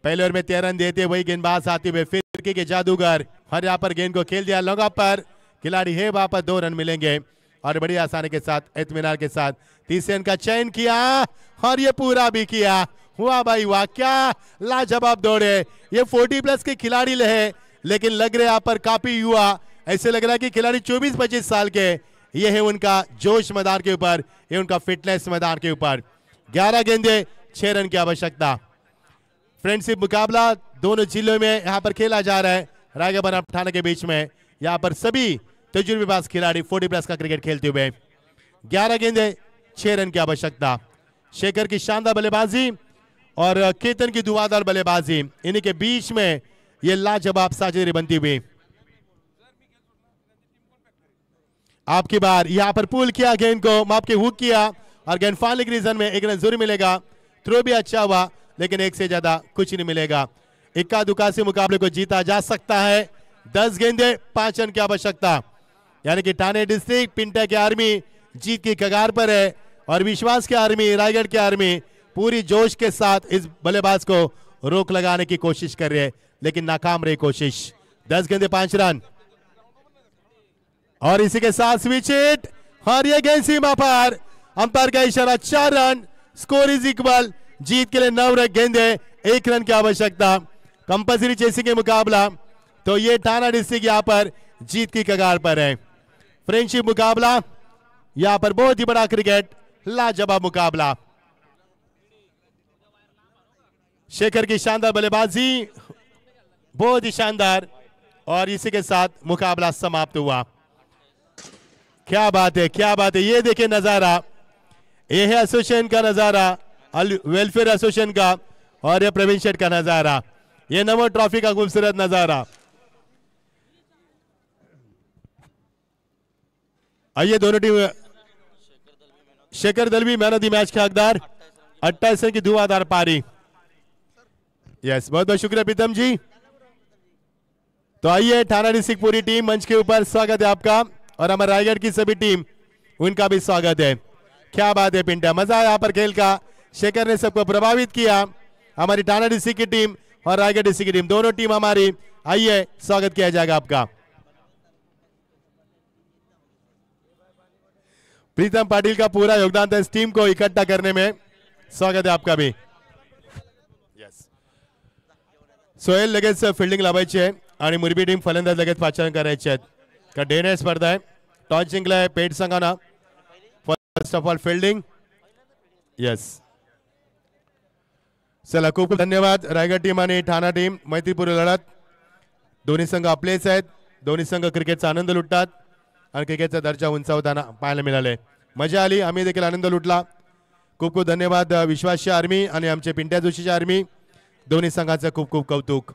पहले ओवर में 13 रन देते, वही गेंदबाज आते हुए फिर के जादूगर, हर यहाँ पर गेंद को खेल दिया लॉन्ग ऑफ पर, खिलाड़ी है वहां पर 2 रन मिलेंगे और बड़ी आसानी के साथ इत्मीनान के साथ तीसरे रन का चयन किया और ये पूरा भी किया। हुआ भाई वाह, क्या लाजवाब दौड़े। ये 40+ के खिलाड़ी रहे लेकिन लग रहे यहाँ पर काफी युवा, ऐसे लग रहा है कि खिलाड़ी 24-25 साल के। ये है उनका जोश मैदान के ऊपर, ये उनका फिटनेस मैदान के ऊपर। 11 गेंदे 6 रन की आवश्यकता। फ्रेंडशिप मुकाबला दोनों जिलों में यहाँ पर खेला जा रहा है, रायगढ़ बनाम ठाणे के बीच में। यहाँ पर सभी तजुर्बेबाज खिलाड़ी 40+ का क्रिकेट खेलते हुए। 11 गेंदे 6 रन की आवश्यकता। शेखर की शानदार बल्लेबाजी और केतन की धुआंधार बल्लेबाजी, इन्हीं के बीच में ये लाजवाब साझेदारी बनती हुई। आपकी बार यहाँ पर पुल किया गेंद को, माप के हुक किया और गेंद फाइनल रीजन में 1 रन जरूर मिलेगा। थ्रो भी अच्छा हुआ लेकिन 1 से ज्यादा कुछ नहीं मिलेगा। इक्का दुक्का से मुकाबले को जीता जा सकता है। 10 गेंदे 5 रन की आवश्यकता, यानी कि ठाणे डिस्ट्रिक्ट पिंटा की आर्मी जीत की कगार पर है और विश्वास की आर्मी, रायगढ़ की आर्मी पूरी जोश के साथ इस बल्लेबाज को रोक लगाने की कोशिश कर रही है लेकिन नाकाम रही कोशिश। 10 गेंदे 5 रन और इसी के साथ स्विच हिट और ये गेंद सीमा पर, अंपायर का इशारा 4 रन। Score is equal. जीत के लिए 9 रन गेंदे 1 रन की आवश्यकता। कंपल्सरी चेसिंग के मुकाबला, तो ये ठाणे डिस्ट्रिक्ट यहां पर जीत की कगार पर है। फ्रेंडशिप मुकाबला, यहां पर बहुत ही बड़ा क्रिकेट, लाजवाब मुकाबला। शेखर की शानदार बल्लेबाजी, बहुत ही शानदार, और इसी के साथ मुकाबला समाप्त हुआ। क्या बात है, क्या बात है। ये देखिए नजारा, ये है एसोसिएशन का नजारा, वेलफेयर एसोसिएशन का, और ये प्रवीण शेठ का नजारा, ये नमो ट्रॉफी का खूबसूरत नजारा। आइए दोनों team, Shekhar Dalvi man of the match के हकदार, 28 रन की धुआंधार पारी। यस, बहुत बहुत शुक्रिया प्रीतम जी। तो आइए ठाणे डिस्ट्रिक्ट पूरी टीम मंच के ऊपर, स्वागत है आपका, और हमारे रायगढ़ की सभी टीम, उनका भी स्वागत है। क्या बात है पिंटा, मजा आया यहाँ पर खेल का। शेखर ने सबको प्रभावित किया, हमारी ठाणे डिस्ट्रिक्ट की टीम और रायगढ़ डिस्ट्रिक्ट की टीम, दोनों टीम हमारी। आइए स्वागत किया जाएगा आपका। प्रीतम पाटिल का पूरा योगदान था इस टीम को इकट्ठा करने में, स्वागत है आपका भी। सोहेल लगेच फिल्डिंग लावायची आहे आणि मुरबी टीम फलंदाज लगेच पाचारण करायचे आहेत का डेने स्पर्धा आहे। टॉस जिंकलाय पेठ संघानं। First of all fielding, yes. चला खूप खूप धन्यवाद रायगड टीम आणि ठाणा टीम, मैत्रीपूर्ण लढत, दोन्ही संघ आपलेच आहेत, दोन्ही संघ क्रिकेटचा आनंद लुटतात आणि क्रिकेटचा दर्जा उंचावताना पाहायला मिळाले, मजा आली, आम्ही देखील आनंद लुटला। खूप खूप धन्यवाद विश्वासची आर्मी आणि आमचे पिंट्या जोशीची आर्मी, दोन्ही संघाचं खूप खूप कौतुक।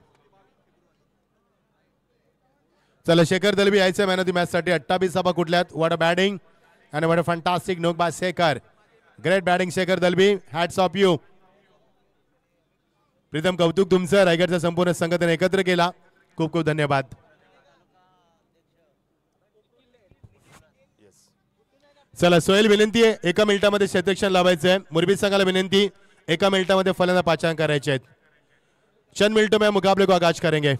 चला शेखर दलवी यायचं मॅन ऑफ द मॅच साठी। 28 धावा कुठल्यात, what a batting and what a fantastic knock by Shekhar, great batting Shekhar Dalvi, hats off you. Pritam कौतुक तुमचं, रायगडचा संपूर्ण संघ त्याने एकत्र केला, खूप खूप धन्यवाद। चला सोहेल विनंती आहे 1 मिनिटामध्ये क्षेत्ररक्षण लावायचं आहे। मुरबी संघाला विनंती 1 मिनिटामध्ये फलंदाज पाचारण करायचे आहेत। चंद मिनटों में मुकाबले को आगाज करेंगे।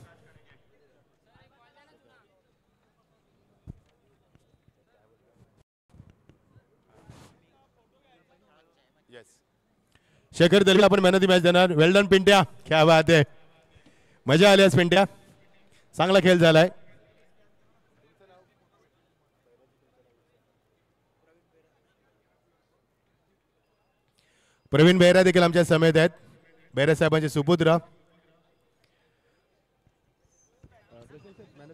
शेखर दलवी आपण मॅन ऑफ द मॅच देणार। वेल डन पिंट्या, क्या बात आहे, मजा आली आज पिंट्या, चांगला खेळ झालाय। प्रवीण बेहरा देखील आमच्या समेत आहेत, बेहरा साहेबांचे सुपुत्र।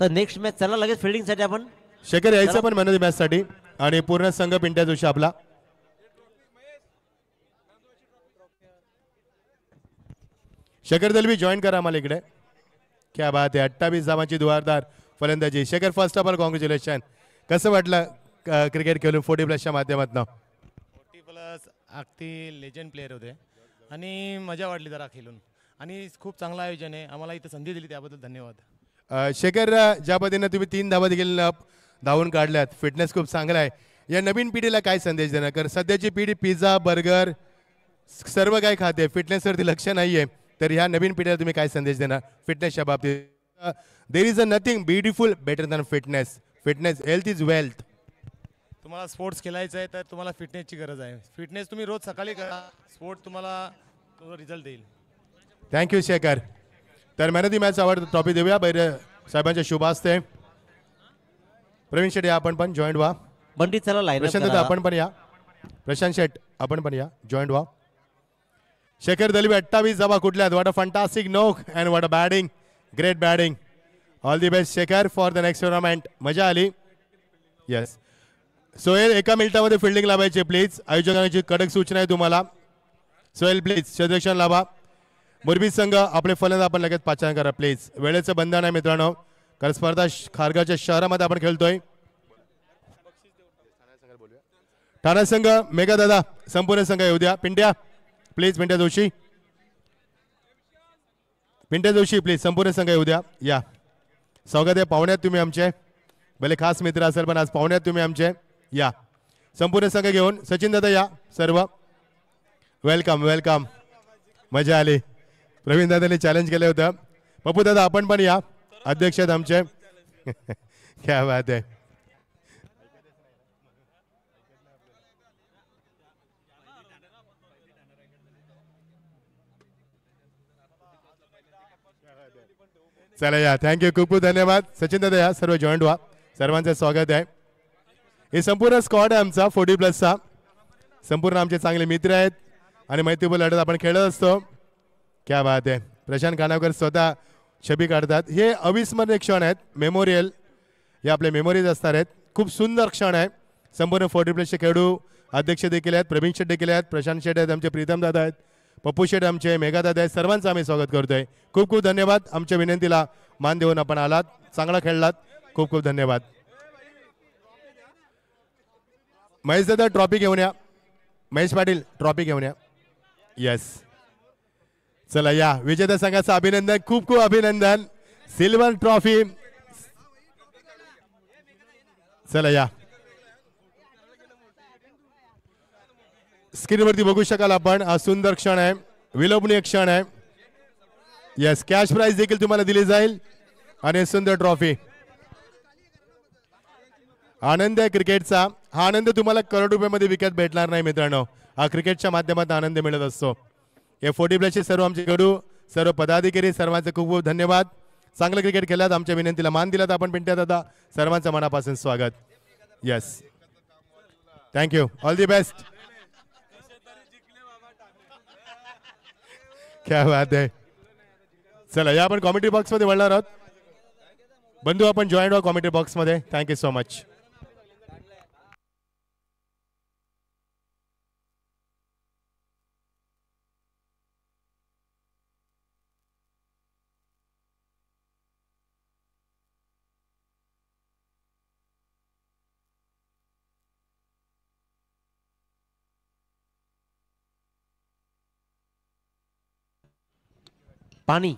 तर नेक्स्ट मॅच चला लगेच फिल्डिंग साठी आपण। शेखर यायचं पण मॅन ऑफ द मॅच साठी आणि पूर्ण संघ पिंट्या जोशी आपला। शेखर दलवी जॉईन करा आम्हाला इकडे, क्या बात आहे। 28 धावांची धुआरदार फलंदाजी। Shekhar first of all congratulation, कसं वाटलं क्रिकेट खेळून 40+ माध्यमातून? 40+ अगदी लेजंड प्लेयर होते आणि मजा वाटली जरा खेळून, आणि खूप चांगलं आयोजन आहे, आम्हाला इथं संधी दिली त्याबद्दल धन्यवाद। शेखर, ज्या पद्धतीने तुम्ही 3 धावा देखील धावून काढल्यात, फिटनेस खूप चांगला आहे, या नवीन पिढीला काय संदेश देणार? कारण सध्याची पिढी पिझ्झा बर्गर सर्व काय खाते, फिटनेसवरती लक्ष नाहीये, तर ह्या नवीन पिढीला तुम्ही काय संदेश देणार फिटनेसच्या बाबतीत? There is a nothing beautiful better than fitness. Fitness health is wealth. तुम्हाला स्पोर्ट्स खेळायचं आहे तर तुम्हाला फिटनेसची गरज आहे. फिटनेस तुम्ही रोज सकाळी करा, स्पोर्ट तुम्हाला रिझल्ट देईल. थँक्यू शेखर. तर man of the match award trophy देऊया बैरे साहेबांच्या शुभ हस्ते. प्रवीण शेट्टी आपण पण जॉईंट व्हा. बंटी चला लाईन प्रशांत दादा आपण पण या. प्रशांत शेट आपण पण या जॉईंट व्हा. शेखर दलवी 28 जबा कुठल्यात. व्हॉट अ फंटास्टिक नोक and what a batting. Great batting. All the best Shekhar for the next tournament. मजा आली. येस सोहेल एका मिनिटामध्ये फिल्डिंग लावायची प्लीज. आयोजकांची कडक सूचना आहे तुम्हाला. सोहेल प्लीज क्षेत्ररक्षण लावा. मुरबी संघ आपले फलंदाज आपण लगेच पाचारण करा प्लीज. वेळेचं बंधन आहे मित्रांनो कारण स्पर्धा खारगाच्या शहरामध्ये आपण खेळतोय. ठाणा संघ मेगा दादा संपूर्ण संघ येऊ द्या. पिंट्या प्लीज. पिंट्या जोशी प्लीज संपूर्ण संघ येऊ द्या. या स्वागत आहे पाहुण्यात तुम्ही आमचे. भले खास मित्र असेल पण आज पाहुण्यात तुम्ही आमचे. या संपूर्ण संघ घेऊन सचिन दादा या सर्व. Welcome welcome. मजा आली. प्रवीण दादाने चॅलेंज केलं होतं. पप्पू दादा आपण पण या. अध्यक्ष आहेत आमचे. क्या बात आहे. चला या. थँक्यू खूप खूप धन्यवाद. सचिन दादा या सर्व जॉईंट व्हा. सर्वांचं स्वागत आहे. हे संपूर्ण स्क्वॉड आहे आमचा 40+चा. संपूर्ण आमचे चांगले मित्र आहेत आणि मैत्रीपूर्ण लढत आपण खेळत असतो. क्या बात आहे. प्रशांत कानावकर स्वतः छबी काढतात. हे अविस्मरणीय क्षण आहेत. मेमोरियल हे आपले मेमोरीज असणार आहेत. खूप सुंदर क्षण आहे. संपूर्ण 40+चे खेळाडू अध्यक्ष देखील आहेत. प्रवीण शेट देखील आहेत. प्रशांत शेट आहेत. आमचे प्रीतम दादा आहेत. पप्पू शेट आमचे. मेघा दादा आहेत. सर्वांचं आम्ही स्वागत करतोय. खूप खूप धन्यवाद. आमच्या विनंतीला मान देऊन आपण आलात. चांगला खेळलात. खूप खूप धन्यवाद. महेश दादा ट्रॉफी घेऊन या. महेश पाटील ट्रॉफी घेऊन या. येस चला या. विजेता संघाचं अभिनंदन. खूप खूप अभिनंदन. Silver trophy. चला या. स्क्रीनवरती बघू शकाल आपण. हा सुंदर क्षण आहे. विलोभनीय क्षण आहे. येस कॅश प्राइज देखील तुम्हाला दिली जाईल आणि सुंदर ट्रॉफी. आनंद आहे क्रिकेटचा. हा आनंद तुम्हाला करोड रुपयामध्ये विकत भेटणार नाही मित्रांनो. हा क्रिकेटच्या माध्यमातून आनंद मिळत असतो. हे 40+चे सर्व आमचे खेळाडू सर्व पदाधिकारी सर्वांचे खूप खूप धन्यवाद. चांगलं क्रिकेट खेळलात. आमच्या विनंतीला मान दिलात आपण. पिंट्या दादा सर्वांचं मनापासून स्वागत. Yes thank you. All the best. क्या बात आहे. चला या आपण कॉमेडी बॉक्समध्ये वळणार आहोत. बंधू आपण जॉईन व्हा कॉमेडी बॉक्समध्ये. Thank you so much. पाणी